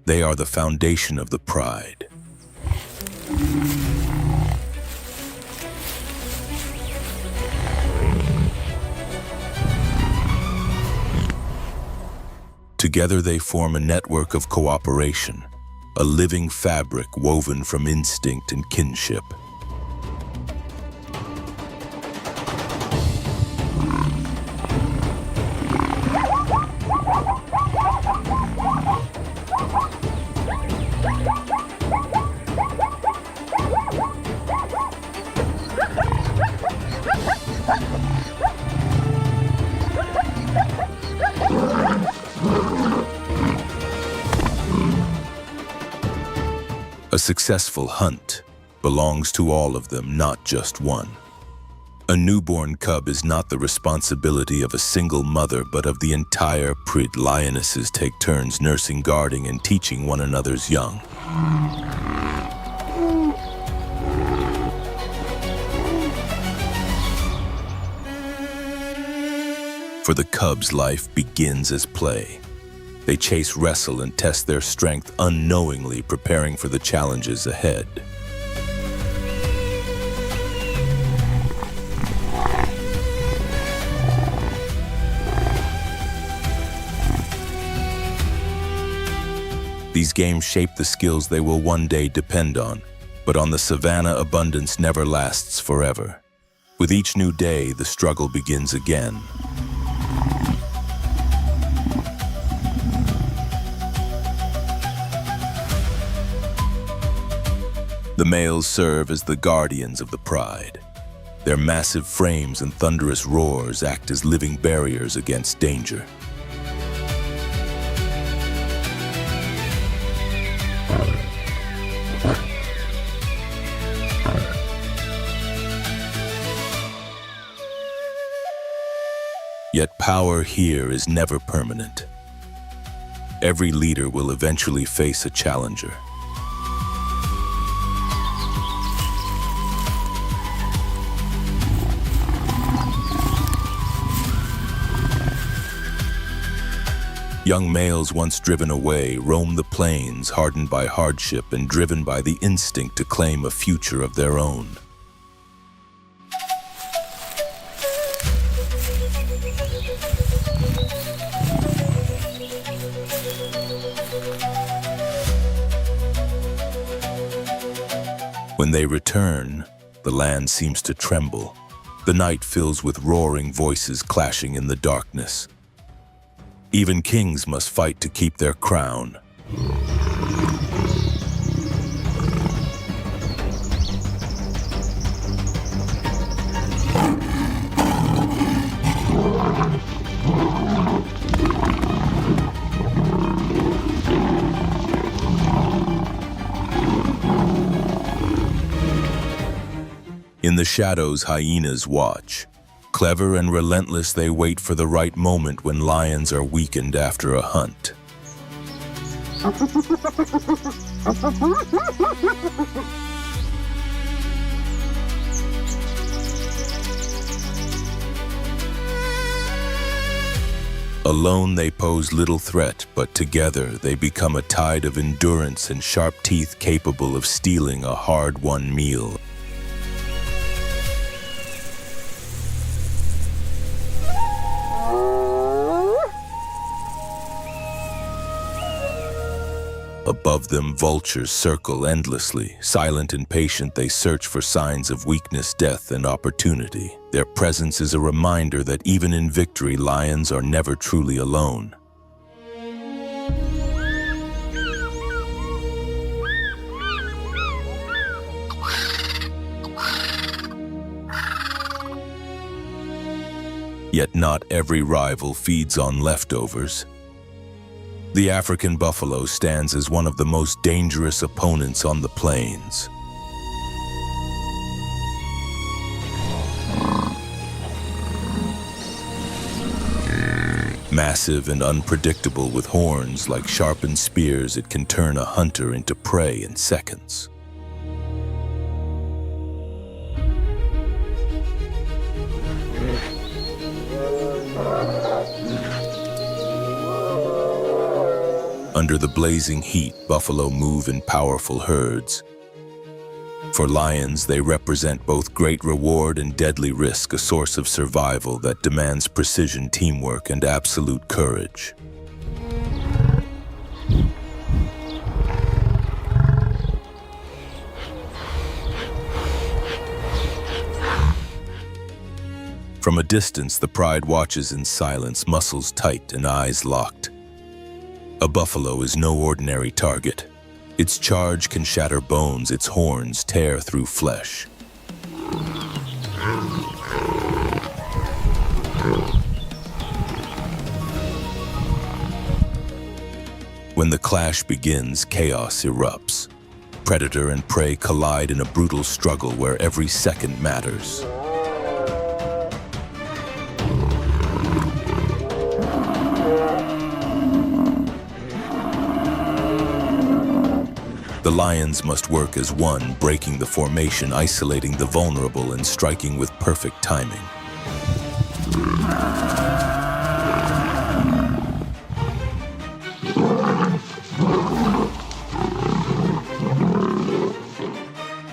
They are the foundation of the pride. Together they form a network of cooperation, a living fabric woven from instinct and kinship. A successful hunt belongs to all of them, not just one. A newborn cub is not the responsibility of a single mother, but of the entire pride. Lionesses take turns nursing, guarding, and teaching one another's young. For the cubs, life begins as play. They chase, wrestle, and test their strength unknowingly, preparing for the challenges ahead. These games shape the skills they will one day depend on, but on the savannah, abundance never lasts forever. With each new day, the struggle begins again. The males serve as the guardians of the pride. Their massive frames and thunderous roars act as living barriers against danger. Yet power here is never permanent. Every leader will eventually face a challenger. Young males once driven away roam the plains, hardened by hardship and driven by the instinct to claim a future of their own. When they return, the land seems to tremble. The night fills with roaring voices clashing in the darkness. Even kings must fight to keep their crown. In the shadows, hyenas watch. Clever and relentless, they wait for the right moment when lions are weakened after a hunt. Alone they pose little threat, but together they become a tide of endurance and sharp teeth capable of stealing a hard-won meal. Above them, vultures circle endlessly. Silent and patient, they search for signs of weakness, death, and opportunity. Their presence is a reminder that even in victory, lions are never truly alone. Yet not every rival feeds on leftovers. The African buffalo stands as one of the most dangerous opponents on the plains. Massive and unpredictable with horns like sharpened spears, it can turn a hunter into prey in seconds. Under the blazing heat, buffalo move in powerful herds. For lions, they represent both great reward and deadly risk, a source of survival that demands precision, teamwork, and absolute courage. From a distance, the pride watches in silence, muscles tight and eyes locked. A buffalo is no ordinary target. Its charge can shatter bones, its horns tear through flesh. When the clash begins, chaos erupts. Predator and prey collide in a brutal struggle where every second matters. The lions must work as one, breaking the formation, isolating the vulnerable, and striking with perfect timing.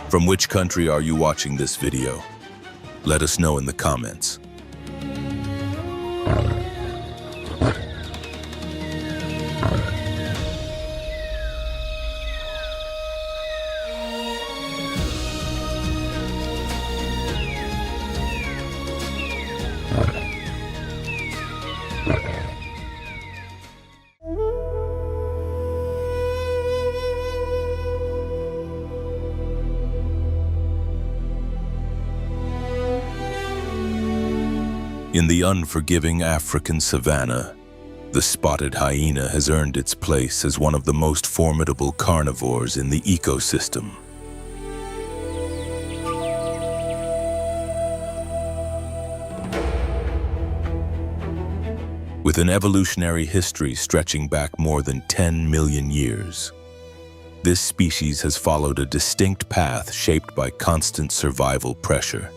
From which country are you watching this video? Let us know in the comments. In the unforgiving African savanna, the spotted hyena has earned its place as one of the most formidable carnivores in the ecosystem. With an evolutionary history stretching back more than 10 million years, this species has followed a distinct path shaped by constant survival pressure.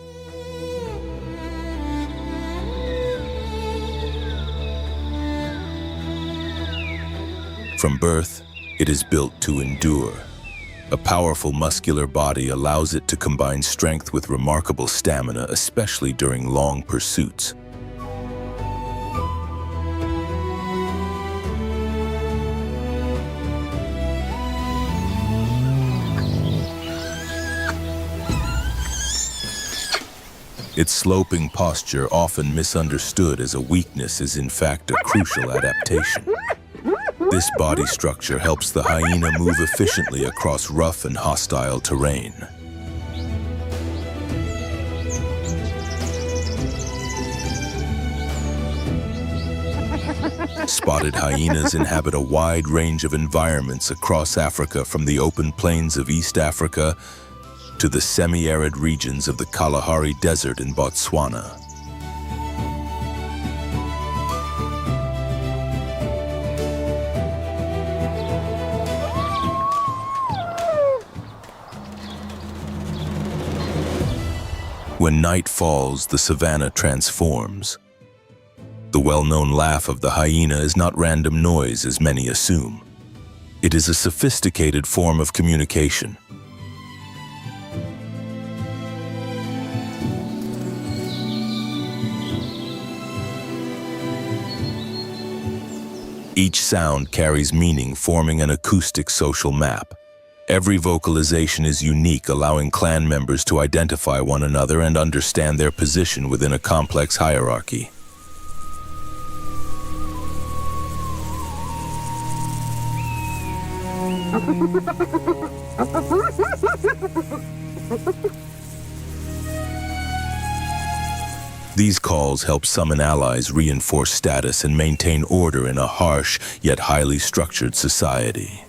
From birth, it is built to endure. A powerful muscular body allows it to combine strength with remarkable stamina, especially during long pursuits. Its sloping posture, often misunderstood as a weakness, is in fact a crucial adaptation. This body structure helps the hyena move efficiently across rough and hostile terrain. Spotted hyenas inhabit a wide range of environments across Africa, from the open plains of East Africa to the semi-arid regions of the Kalahari Desert in Botswana. When night falls, the savanna transforms. The well-known laugh of the hyena is not random noise, as many assume. It is a sophisticated form of communication. Each sound carries meaning, forming an acoustic social map. Every vocalization is unique, allowing clan members to identify one another and understand their position within a complex hierarchy. These calls help summon allies, reinforce status, and maintain order in a harsh yet highly structured society.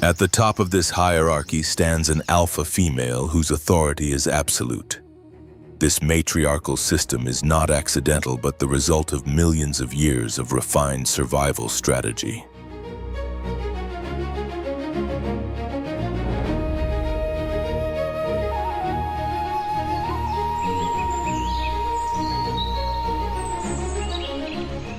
At the top of this hierarchy stands an alpha female whose authority is absolute. This matriarchal system is not accidental but the result of millions of years of refined survival strategy.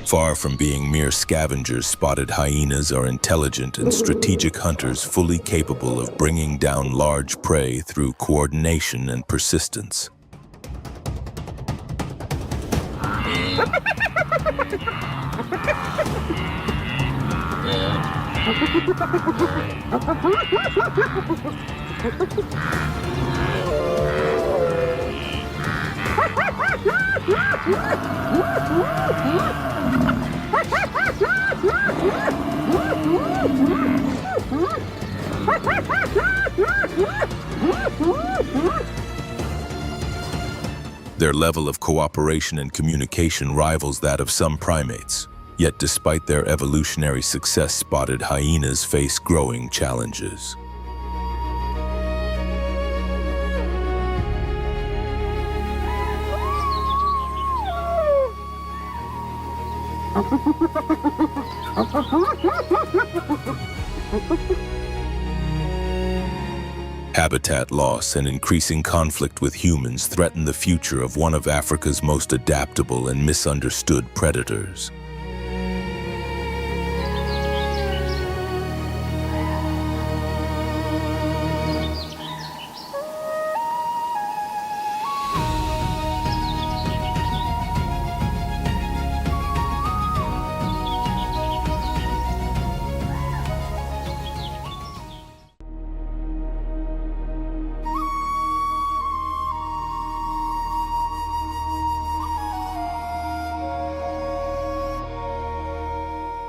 Far from being mere scavengers, spotted hyenas are intelligent and strategic hunters fully capable of bringing down large prey through coordination and persistence. Their level of cooperation and communication rivals that of some primates. Yet despite their evolutionary success, spotted hyenas face growing challenges. Habitat loss and increasing conflict with humans threaten the future of one of Africa's most adaptable and misunderstood predators.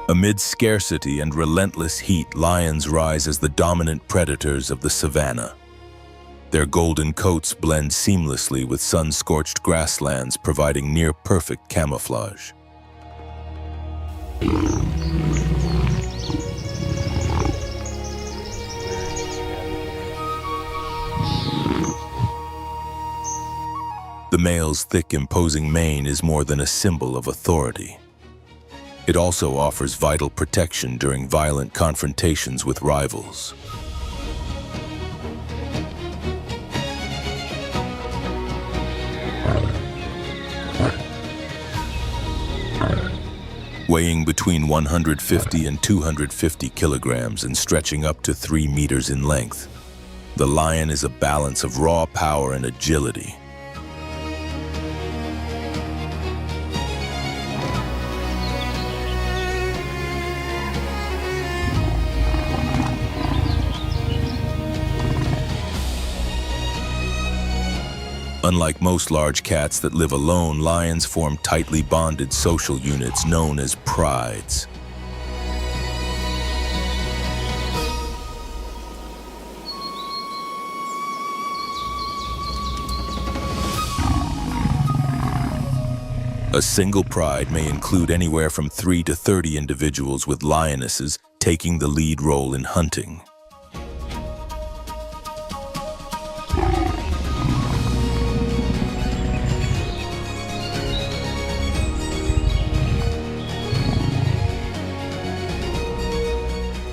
Amid scarcity and relentless heat, lions rise as the dominant predators of the savanna. Their golden coats blend seamlessly with sun-scorched grasslands, providing near-perfect camouflage. The male's thick, imposing mane is more than a symbol of authority. It also offers vital protection during violent confrontations with rivals. Weighing between 150 and 250 kilograms and stretching up to 3 meters in length, the lion is a balance of raw power and agility. Unlike most large cats that live alone, lions form tightly bonded social units known as prides. A single pride may include anywhere from 3 to 30 individuals, with lionesses taking the lead role in hunting.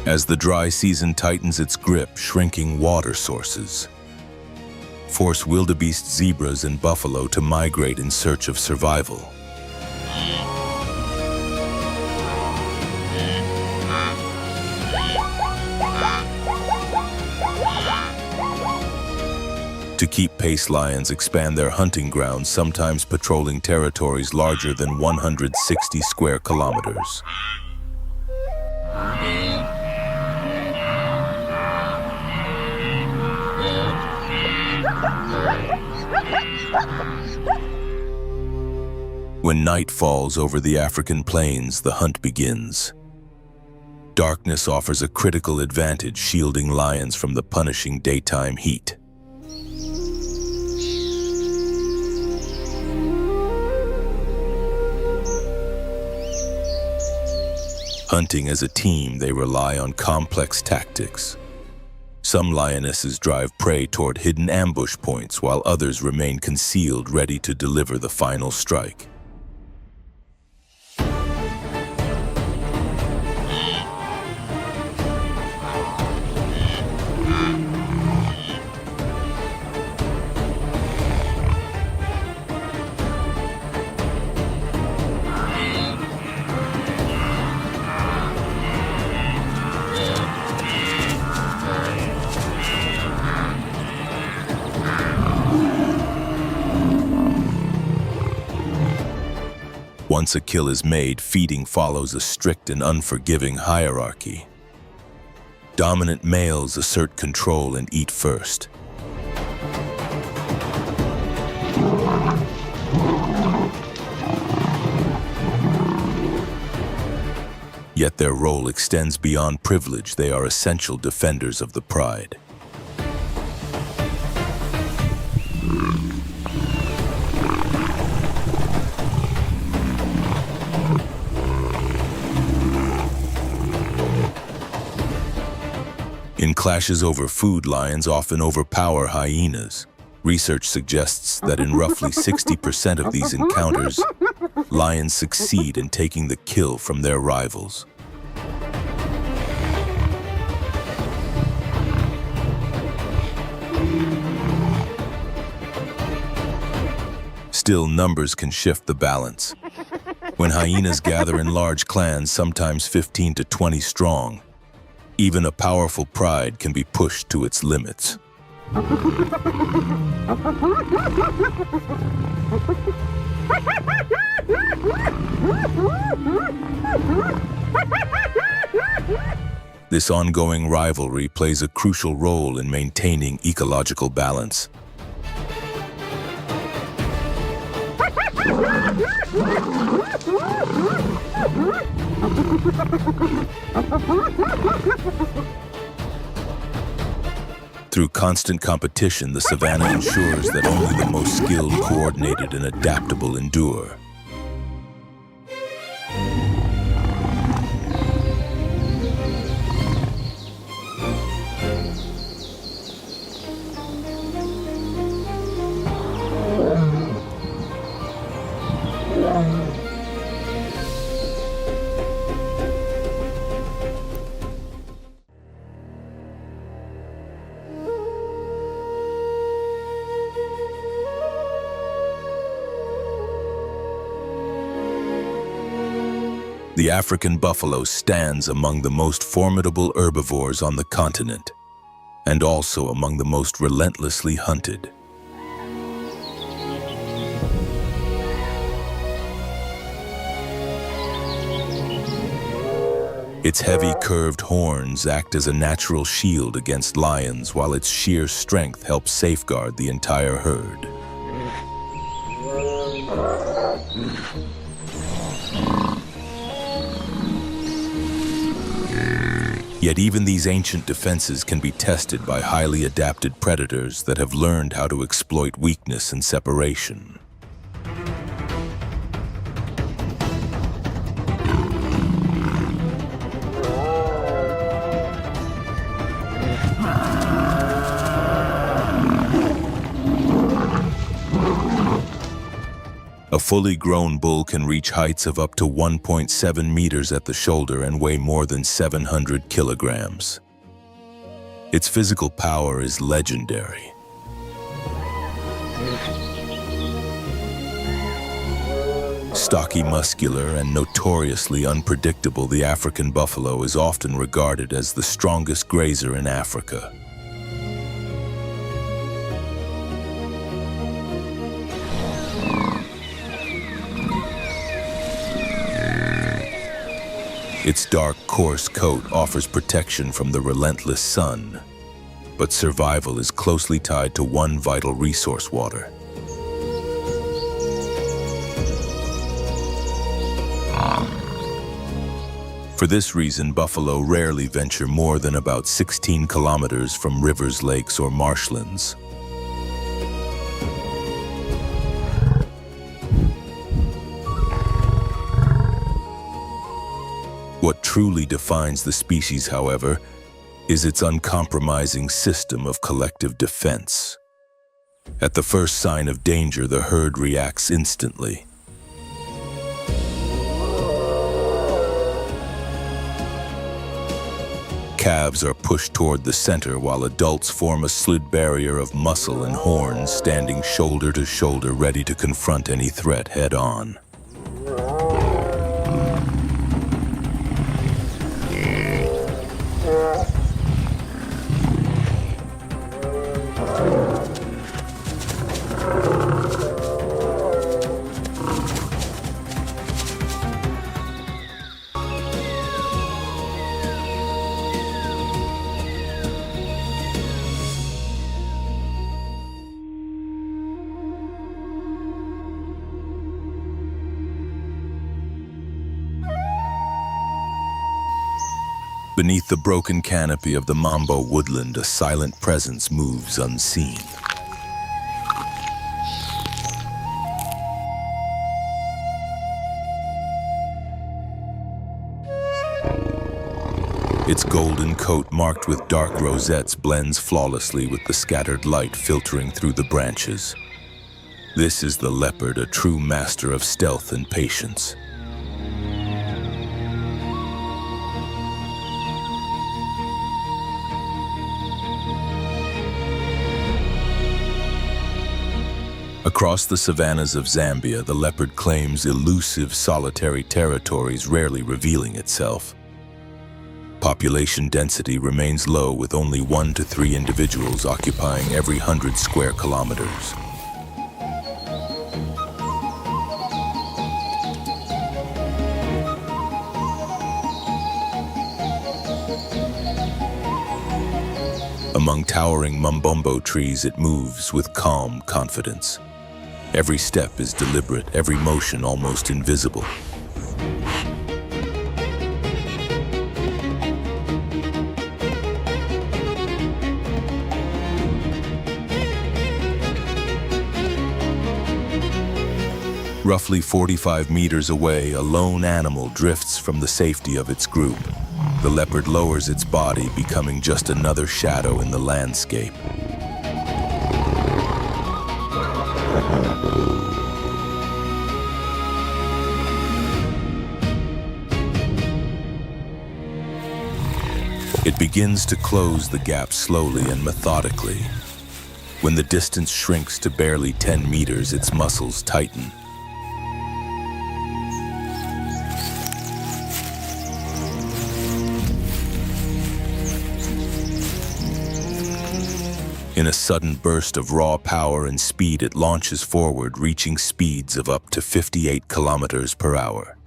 As the dry season tightens its grip, shrinking water sources force wildebeest, zebras, and buffalo to migrate in search of survival. To keep pace, lions expand their hunting grounds, sometimes patrolling territories larger than 160 square kilometers. When night falls over the African plains, the hunt begins. Darkness offers a critical advantage, shielding lions from the punishing daytime heat. Hunting as a team, they rely on complex tactics, Some lionesses drive prey toward hidden ambush points, while others remain concealed, ready to deliver the final strike. Once a kill is made, feeding follows a strict and unforgiving hierarchy. Dominant males assert control and eat first. Yet their role extends beyond privilege. They are essential defenders of the pride. In clashes over food, lions often overpower hyenas. Research suggests that in roughly 60% of these encounters, lions succeed in taking the kill from their rivals. Still, numbers can shift the balance. When hyenas gather in large clans, sometimes 15 to 20 strong, even a powerful pride can be pushed to its limits. This ongoing rivalry plays a crucial role in maintaining ecological balance. Through constant competition, the savanna ensures that only the most skilled, coordinated, and adaptable endure. The African buffalo stands among the most formidable herbivores on the continent, and also among the most relentlessly hunted. Its heavy curved horns act as a natural shield against lions, while its sheer strength helps safeguard the entire herd. Yet even these ancient defenses can be tested by highly adapted predators that have learned how to exploit weakness and separation. A fully grown bull can reach heights of up to 1.7 meters at the shoulder and weigh more than 700 kilograms. Its physical power is legendary. Stocky, muscular, and notoriously unpredictable, the African buffalo is often regarded as the strongest grazer in Africa. Its dark, coarse coat offers protection from the relentless sun, but survival is closely tied to one vital resource: water. For this reason, buffalo rarely venture more than about 16 kilometers from rivers, lakes, or marshlands. What truly defines the species, however, is its uncompromising system of collective defense. At the first sign of danger, the herd reacts instantly. Calves are pushed toward the center while adults form a slid barrier of muscle and horns, standing shoulder to shoulder, ready to confront any threat head-on. Beneath the broken canopy of the Mambo woodland, a silent presence moves unseen. Its golden coat, marked with dark rosettes, blends flawlessly with the scattered light filtering through the branches. This is the leopard, a true master of stealth and patience. Across the savannas of Zambia, the leopard claims elusive, solitary territories, rarely revealing itself. Population density remains low, with only 1 to 3 individuals occupying every 100 square kilometers. Among towering mumbombo trees, it moves with calm confidence. Every step is deliberate, every motion almost invisible. Roughly 45 meters away, a lone animal drifts from the safety of its group. The leopard lowers its body, becoming just another shadow in the landscape. It begins to close the gap slowly and methodically. When the distance shrinks to barely 10 meters, its muscles tighten. In a sudden burst of raw power and speed, it launches forward, reaching speeds of up to 58 kilometers per hour.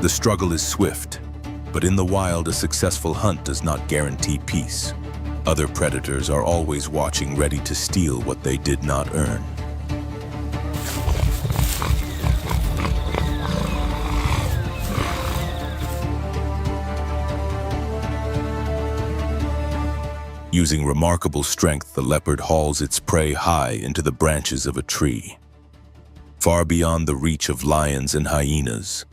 The struggle is swift, but in the wild, a successful hunt does not guarantee peace. Other predators are always watching, ready to steal what they did not earn. Using remarkable strength, the leopard hauls its prey high into the branches of a tree. Far beyond the reach of lions and hyenas,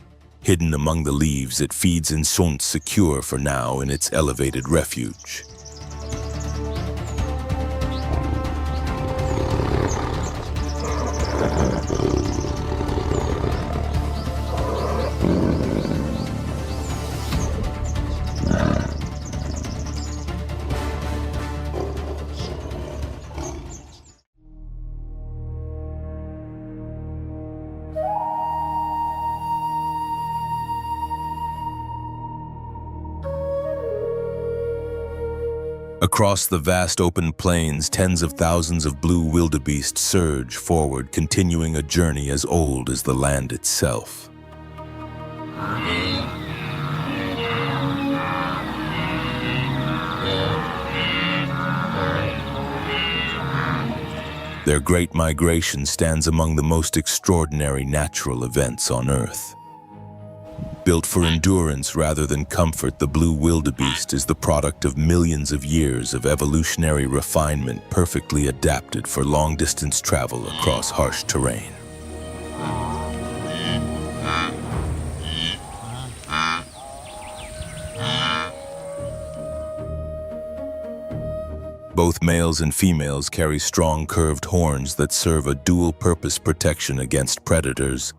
hidden among the leaves, it feeds in sont, secure for now in its elevated refuge. Across the vast open plains, tens of thousands of blue wildebeest surge forward, continuing a journey as old as the land itself. Their Great Migration stands among the most extraordinary natural events on Earth. Built for endurance rather than comfort, the blue wildebeest is the product of millions of years of evolutionary refinement, perfectly adapted for long-distance travel across harsh terrain. Both males and females carry strong curved horns that serve a dual-purpose protection against predators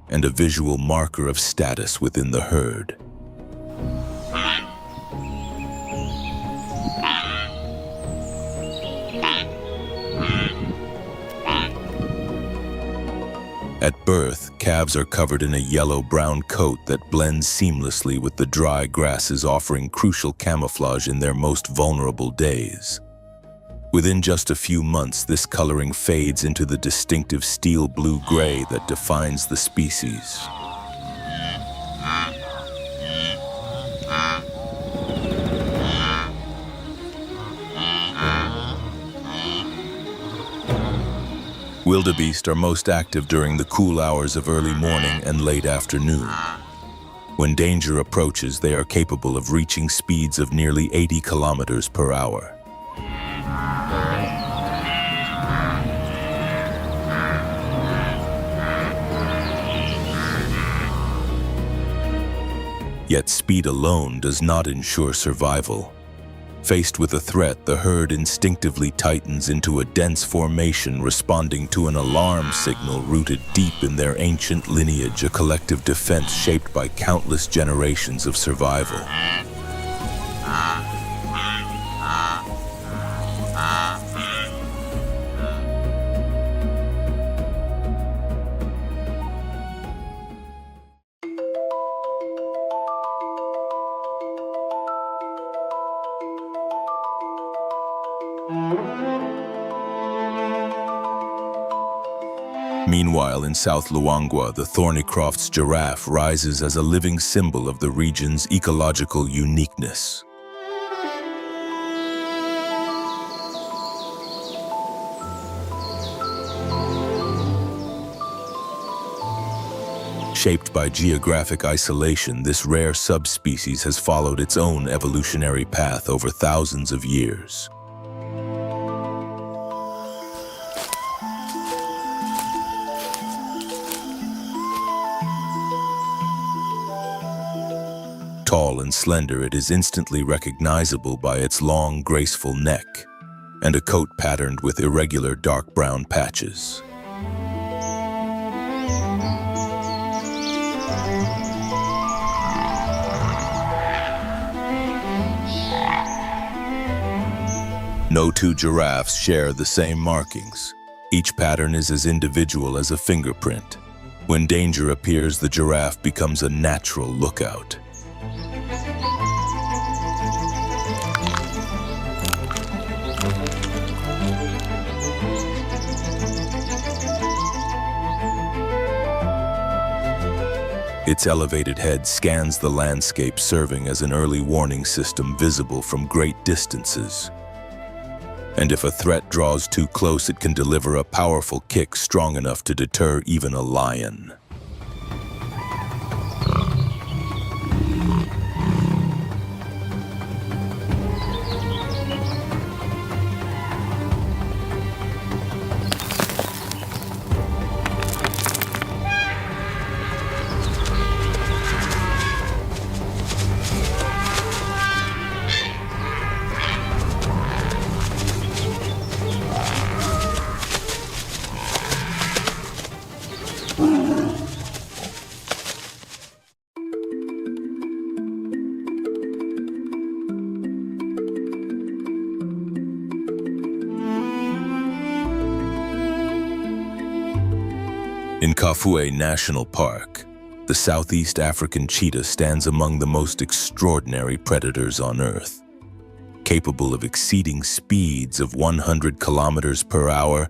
and a visual marker of status within the herd. At birth, calves are covered in a yellow-brown coat that blends seamlessly with the dry grasses, offering crucial camouflage in their most vulnerable days. Within just a few months, this coloring fades into the distinctive steel blue-gray that defines the species. Wildebeest are most active during the cool hours of early morning and late afternoon. When danger approaches, they are capable of reaching speeds of nearly 80 kilometers per hour. Yet speed alone does not ensure survival. Faced with a threat, the herd instinctively tightens into a dense formation, responding to an alarm signal rooted deep in their ancient lineage, a collective defense shaped by countless generations of survival. Meanwhile, in South Luangwa, the Thornycroft's giraffe rises as a living symbol of the region's ecological uniqueness. Shaped by geographic isolation, this rare subspecies has followed its own evolutionary path over thousands of years. Tall and slender, it is instantly recognizable by its long, graceful neck and a coat patterned with irregular dark brown patches. No two giraffes share the same markings. Each pattern is as individual as a fingerprint. When danger appears, the giraffe becomes a natural lookout. Its elevated head scans the landscape, serving as an early warning system visible from great distances. And if a threat draws too close, it can deliver a powerful kick strong enough to deter even a lion. In Kafue National Park, the Southeast African cheetah stands among the most extraordinary predators on Earth. Capable of exceeding speeds of 100 kilometers per hour,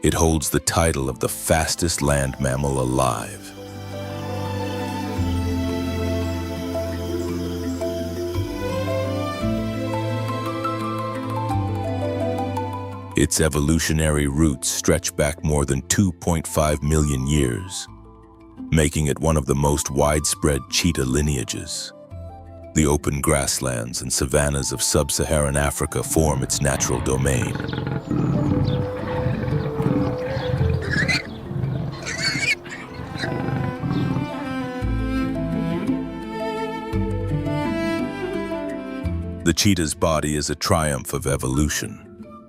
it holds the title of the fastest land mammal alive. Its evolutionary roots stretch back more than 2.5 million years, making it one of the most widespread cheetah lineages. The open grasslands and savannas of sub-Saharan Africa form its natural domain. The cheetah's body is a triumph of evolution.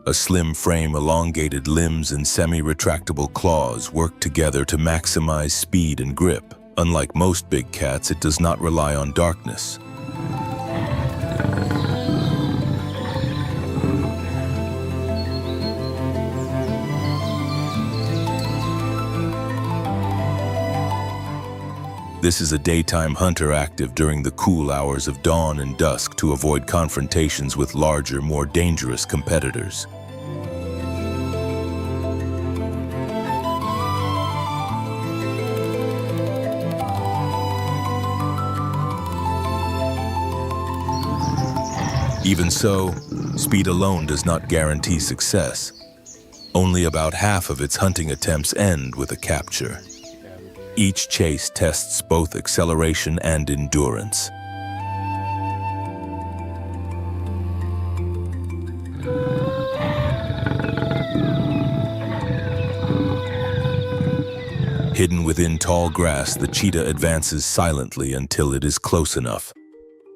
A slim frame, elongated limbs, and semi-retractable claws work together to maximize speed and grip. Unlike most big cats, it does not rely on darkness. This is a daytime hunter active during the cool hours of dawn and dusk to avoid confrontations with larger, more dangerous competitors. Even so, speed alone does not guarantee success. Only about half of its hunting attempts end with a capture. Each chase tests both acceleration and endurance. Hidden within tall grass, the cheetah advances silently until it is close enough.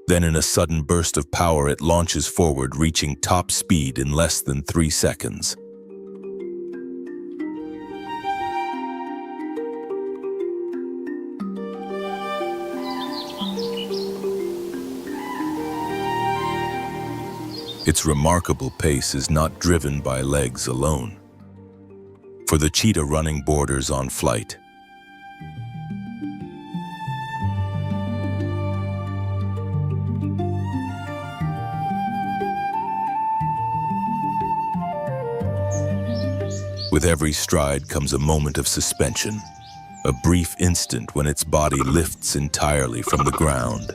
Then in a sudden burst of power, it launches forward, reaching top speed in less than 3 seconds. Its remarkable pace is not driven by legs alone, for the cheetah running borders on flight. With every stride comes a moment of suspension, a brief instant when its body lifts entirely from the ground.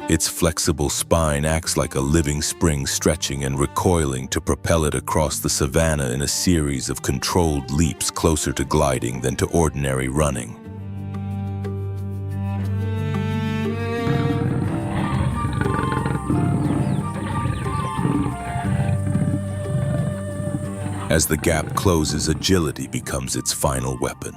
Its flexible spine acts like a living spring, stretching and recoiling to propel it across the savanna in a series of controlled leaps, closer to gliding than to ordinary running. As the gap closes, agility becomes its final weapon.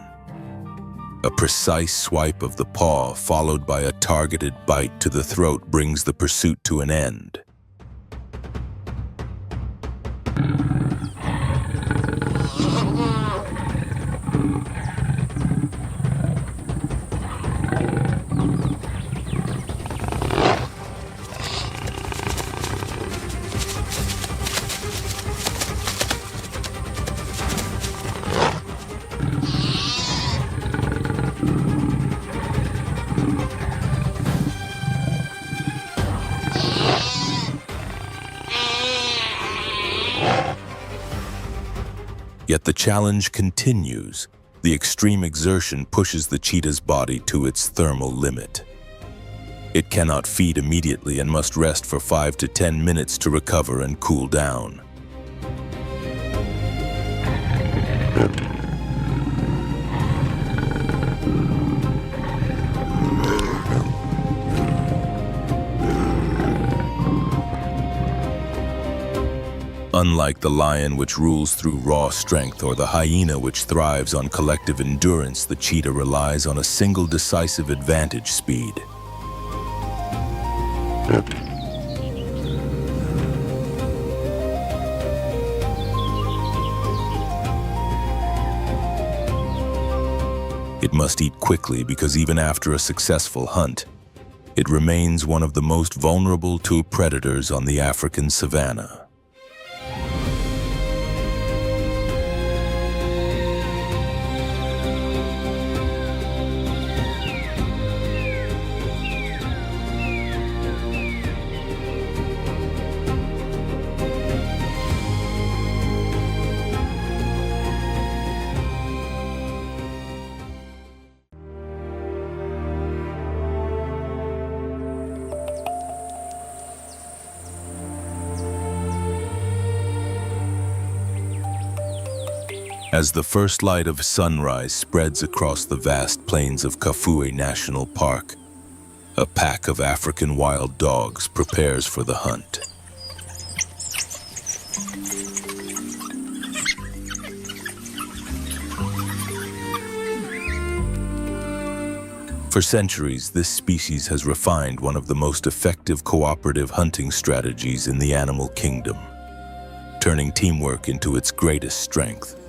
A precise swipe of the paw, followed by a targeted bite to the throat, brings the pursuit to an end. Yet the challenge continues. The extreme exertion pushes the cheetah's body to its thermal limit. It cannot feed immediately and must rest for 5 to 10 minutes to recover and cool down. Unlike the lion, which rules through raw strength, or the hyena, which thrives on collective endurance, the cheetah relies on a single decisive advantage: speed. It must eat quickly because even after a successful hunt, it remains one of the most vulnerable to predators on the African savanna. As the first light of sunrise spreads across the vast plains of Kafue National Park, a pack of African wild dogs prepares for the hunt. For centuries, this species has refined one of the most effective cooperative hunting strategies in the animal kingdom, turning teamwork into its greatest strength.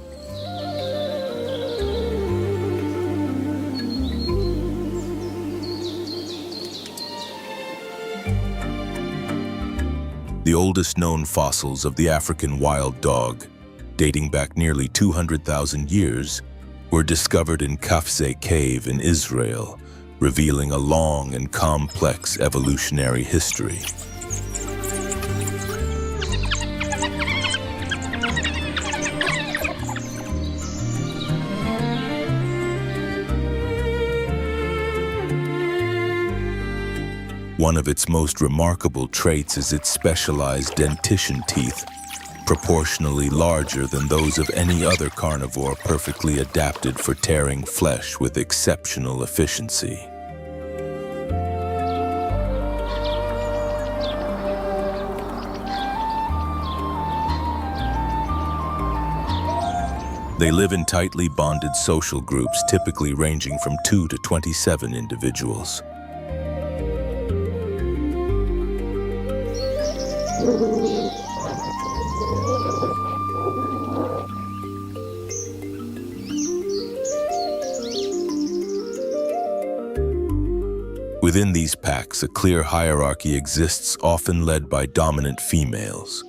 The oldest known fossils of the African wild dog, dating back nearly 200,000 years, were discovered in Kafse Cave in Israel, revealing a long and complex evolutionary history. One of its most remarkable traits is its specialized dentition teeth, proportionally larger than those of any other carnivore, perfectly adapted for tearing flesh with exceptional efficiency. They live in tightly bonded social groups, typically ranging from 2 to 27 individuals. Within these packs, a clear hierarchy exists, often led by dominant females.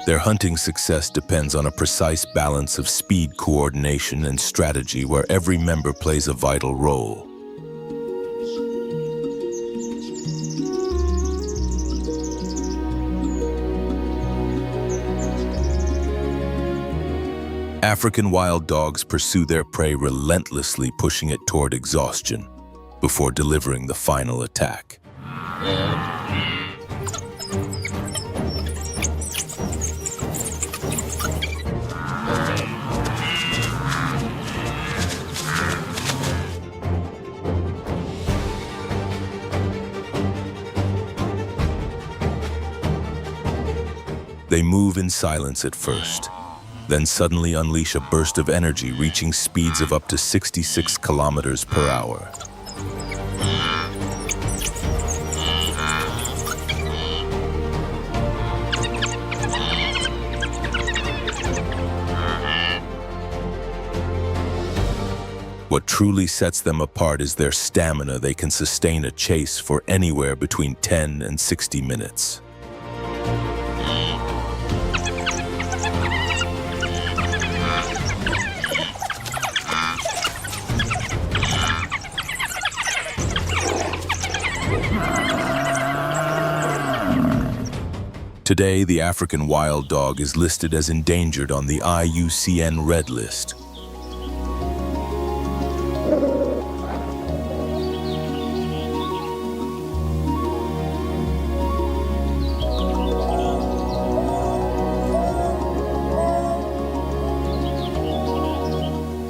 Their hunting success depends on a precise balance of speed, coordination, and strategy, where every member plays a vital role. African wild dogs pursue their prey relentlessly, pushing it toward exhaustion before delivering the final attack. They move in silence at first, then suddenly unleash a burst of energy reaching speeds of up to 66 kilometers per hour. What truly sets them apart is their stamina. They can sustain a chase for anywhere between 10 and 60 minutes. Today, the African wild dog is listed as endangered on the IUCN Red List.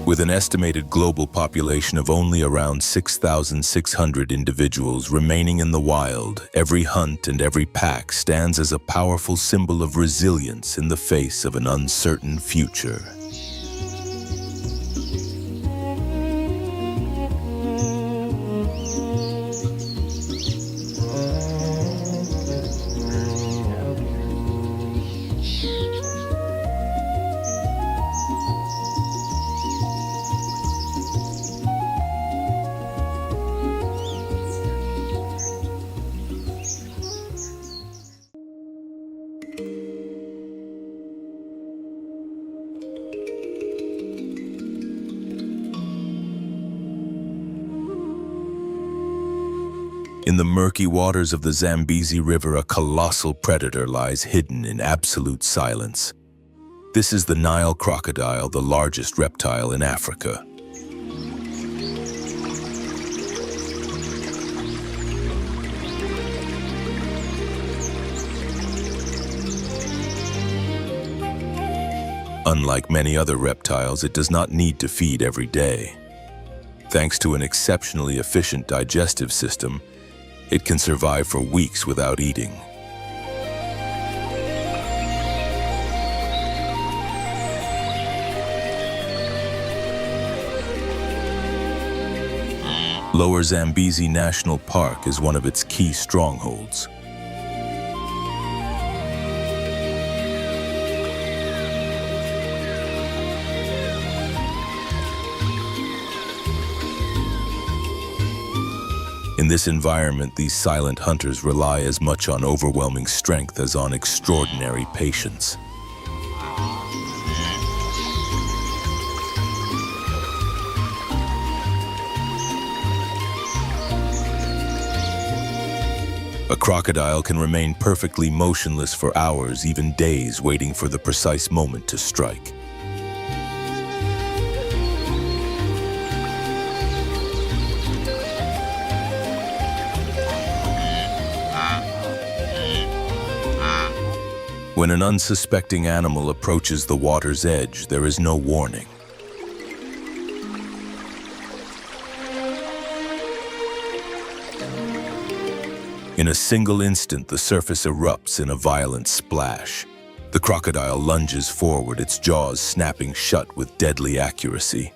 With an estimated global population of only around 6,600 individuals remaining in the wild, every hunt and every pack stands as a powerful symbol of resilience in the face of an uncertain future. In the murky waters of the Zambezi River, a colossal predator lies hidden in absolute silence. This is the Nile crocodile, the largest reptile in Africa. Unlike many other reptiles, it does not need to feed every day. Thanks to an exceptionally efficient digestive system, it can survive for weeks without eating. Lower Zambezi National Park is one of its key strongholds. In this environment, these silent hunters rely as much on overwhelming strength as on extraordinary patience. A crocodile can remain perfectly motionless for hours, even days, waiting for the precise moment to strike. When an unsuspecting animal approaches the water's edge, there is no warning. In a single instant, the surface erupts in a violent splash. The crocodile lunges forward, its jaws snapping shut with deadly accuracy,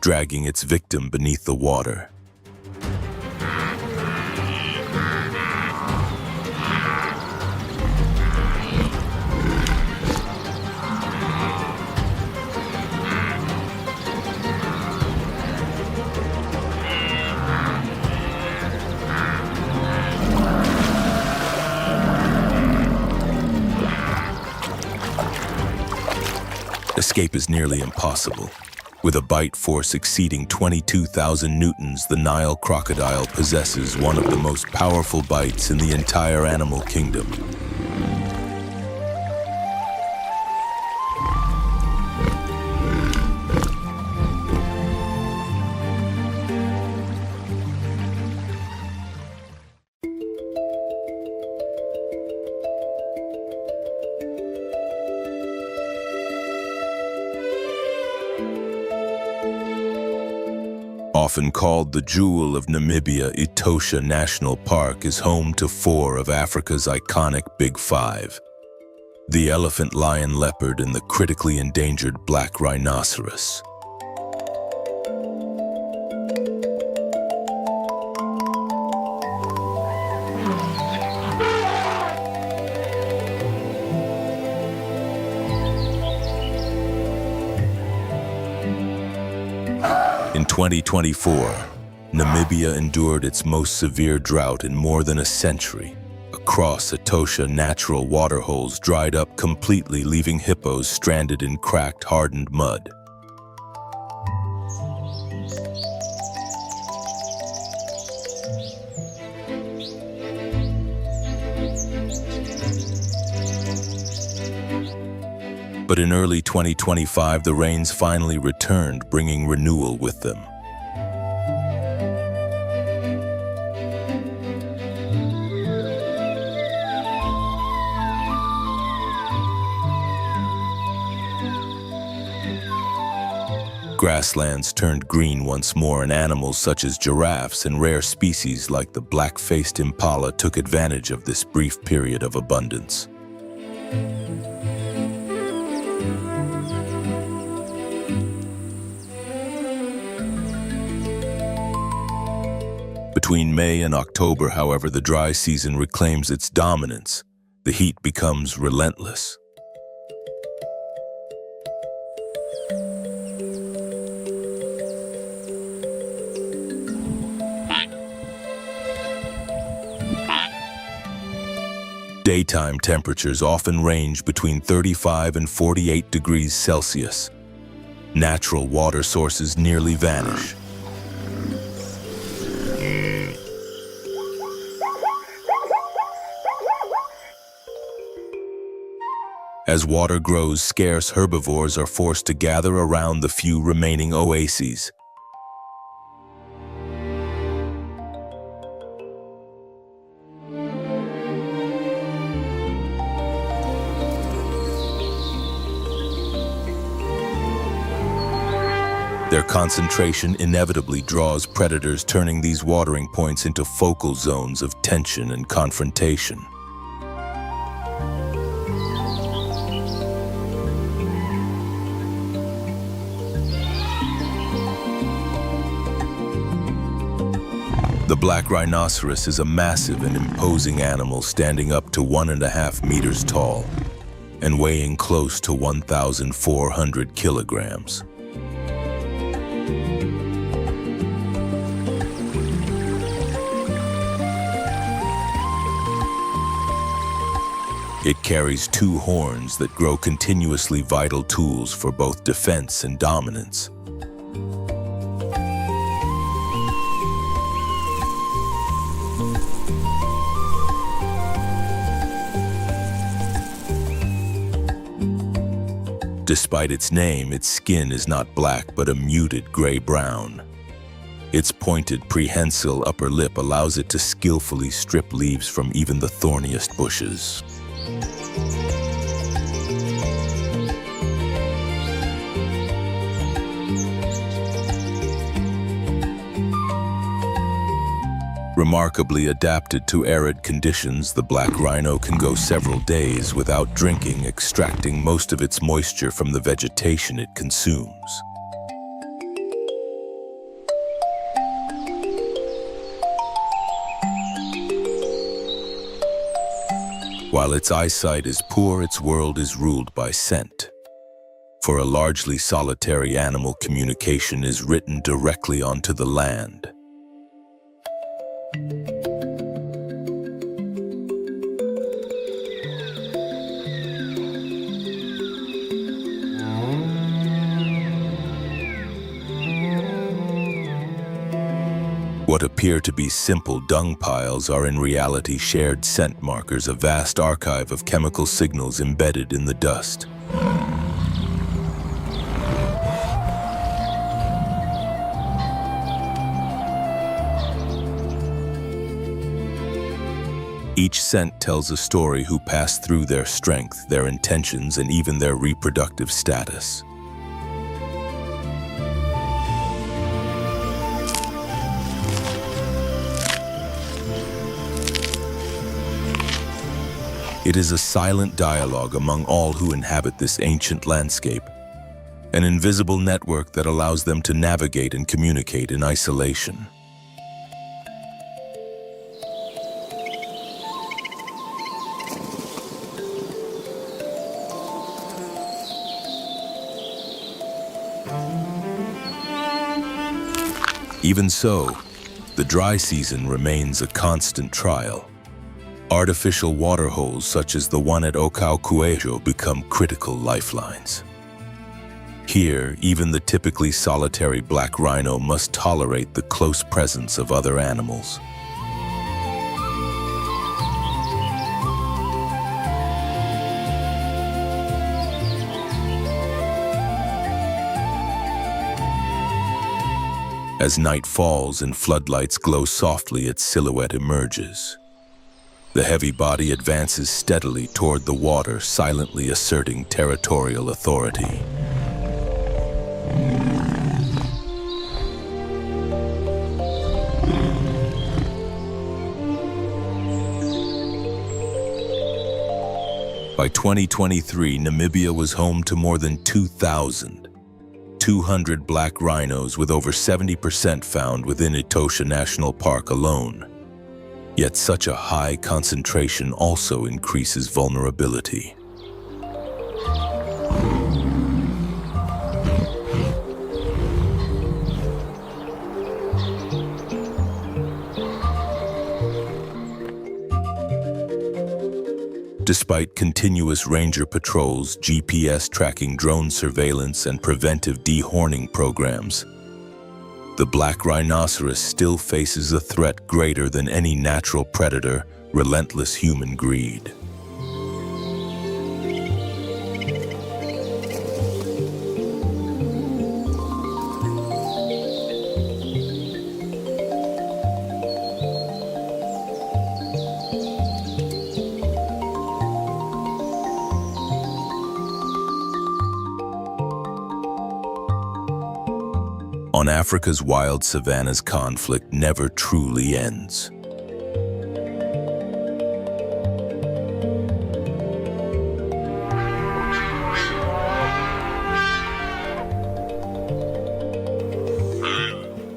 dragging its victim beneath the water. Escape is nearly impossible. With a bite force exceeding 22,000 newtons, the Nile crocodile possesses one of the most powerful bites in the entire animal kingdom. Often called the jewel of Namibia, Etosha National Park is home to 4 of Africa's iconic Big Five: the elephant, lion, leopard, and the critically endangered black rhinoceros. In 2024, Namibia endured its most severe drought in more than a century. Across Etosha, natural waterholes dried up completely, leaving hippos stranded in cracked, hardened mud. But in early 2025, the rains finally returned, bringing renewal with them. Grasslands turned green once more, and animals such as giraffes and rare species like the black-faced impala took advantage of this brief period of abundance. Between May and October, however, the dry season reclaims its dominance. The heat becomes relentless. Daytime temperatures often range between 35 and 48 degrees Celsius. Natural water sources nearly vanish. As water grows scarce, herbivores are forced to gather around the few remaining oases. Their concentration inevitably draws predators, turning these watering points into focal zones of tension and confrontation. The black rhinoceros is a massive and imposing animal standing up to 1.5 meters tall and weighing close to 1,400 kilograms. It carries 2 horns that grow continuously, vital tools for both defense and dominance. Despite its name, its skin is not black but a muted gray-brown. Its pointed, prehensile upper lip allows it to skillfully strip leaves from even the thorniest bushes. Remarkably adapted to arid conditions, the black rhino can go several days without drinking, extracting most of its moisture from the vegetation it consumes. While its eyesight is poor, its world is ruled by scent. For a largely solitary animal, communication is written directly onto the land. What appear to be simple dung piles are in reality shared scent markers, a vast archive of chemical signals embedded in the dust. Each scent tells a story: who passed through, their strength, their intentions, and even their reproductive status. It is a silent dialogue among all who inhabit this ancient landscape, an invisible network that allows them to navigate and communicate in isolation. Even so, the dry season remains a constant trial. Artificial waterholes such as the one at Ocaucuejo become critical lifelines. Here, even the typically solitary black rhino must tolerate the close presence of other animals. As night falls and floodlights glow softly, its silhouette emerges. The heavy body advances steadily toward the water, silently asserting territorial authority. By 2023, Namibia was home to more than 2,200 black rhinos, with over 70% found within Etosha National Park alone. Yet such a high concentration also increases vulnerability. Despite continuous ranger patrols, GPS tracking, drone surveillance, and preventive dehorning programs, the black rhinoceros still faces a threat greater than any natural predator: relentless human greed. On Africa's wild savannas, conflict never truly ends.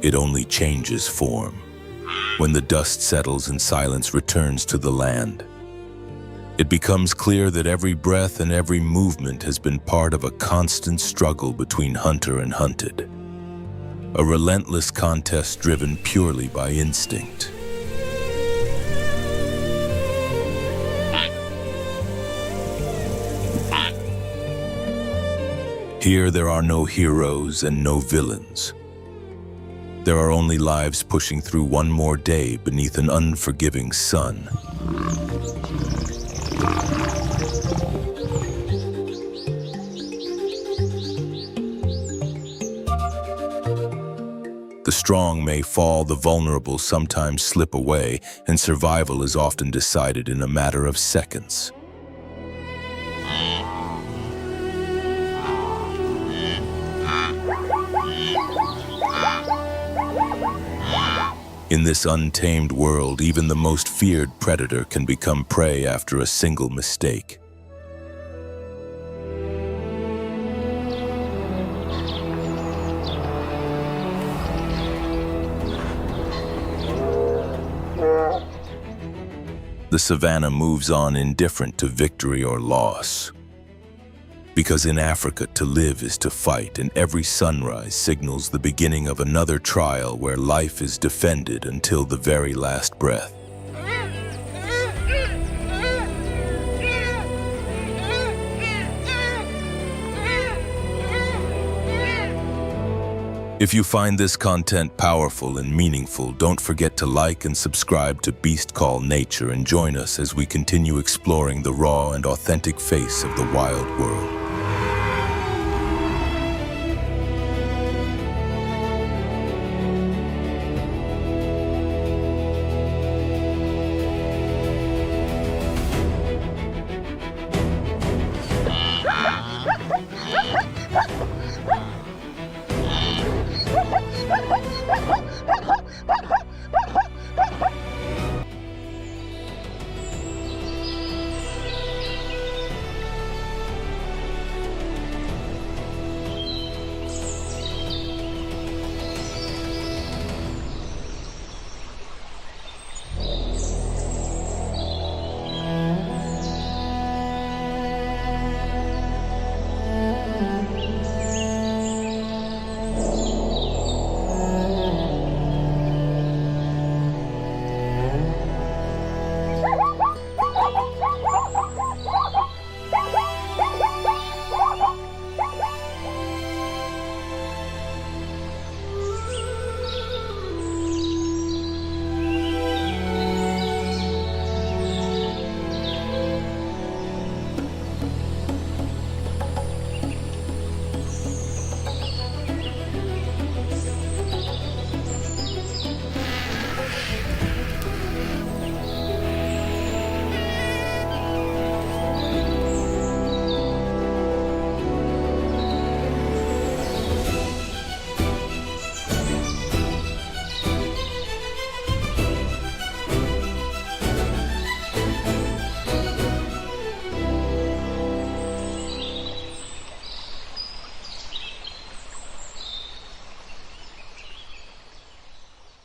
It only changes form when the dust settles and silence returns to the land. It becomes clear that every breath and every movement has been part of a constant struggle between hunter and hunted. A relentless contest driven purely by instinct. Here there are no heroes and no villains. There are only lives pushing through one more day beneath an unforgiving sun. The strong may fall, the vulnerable sometimes slip away, and survival is often decided in a matter of seconds. In this untamed world, even the most feared predator can become prey after a single mistake. The savanna moves on indifferent to victory or loss. Because in Africa, to live is to fight, and every sunrise signals the beginning of another trial where life is defended until the very last breath. If you find this content powerful and meaningful, don't forget to like and subscribe to Beast Call Nature and join us as we continue exploring the raw and authentic face of the wild world.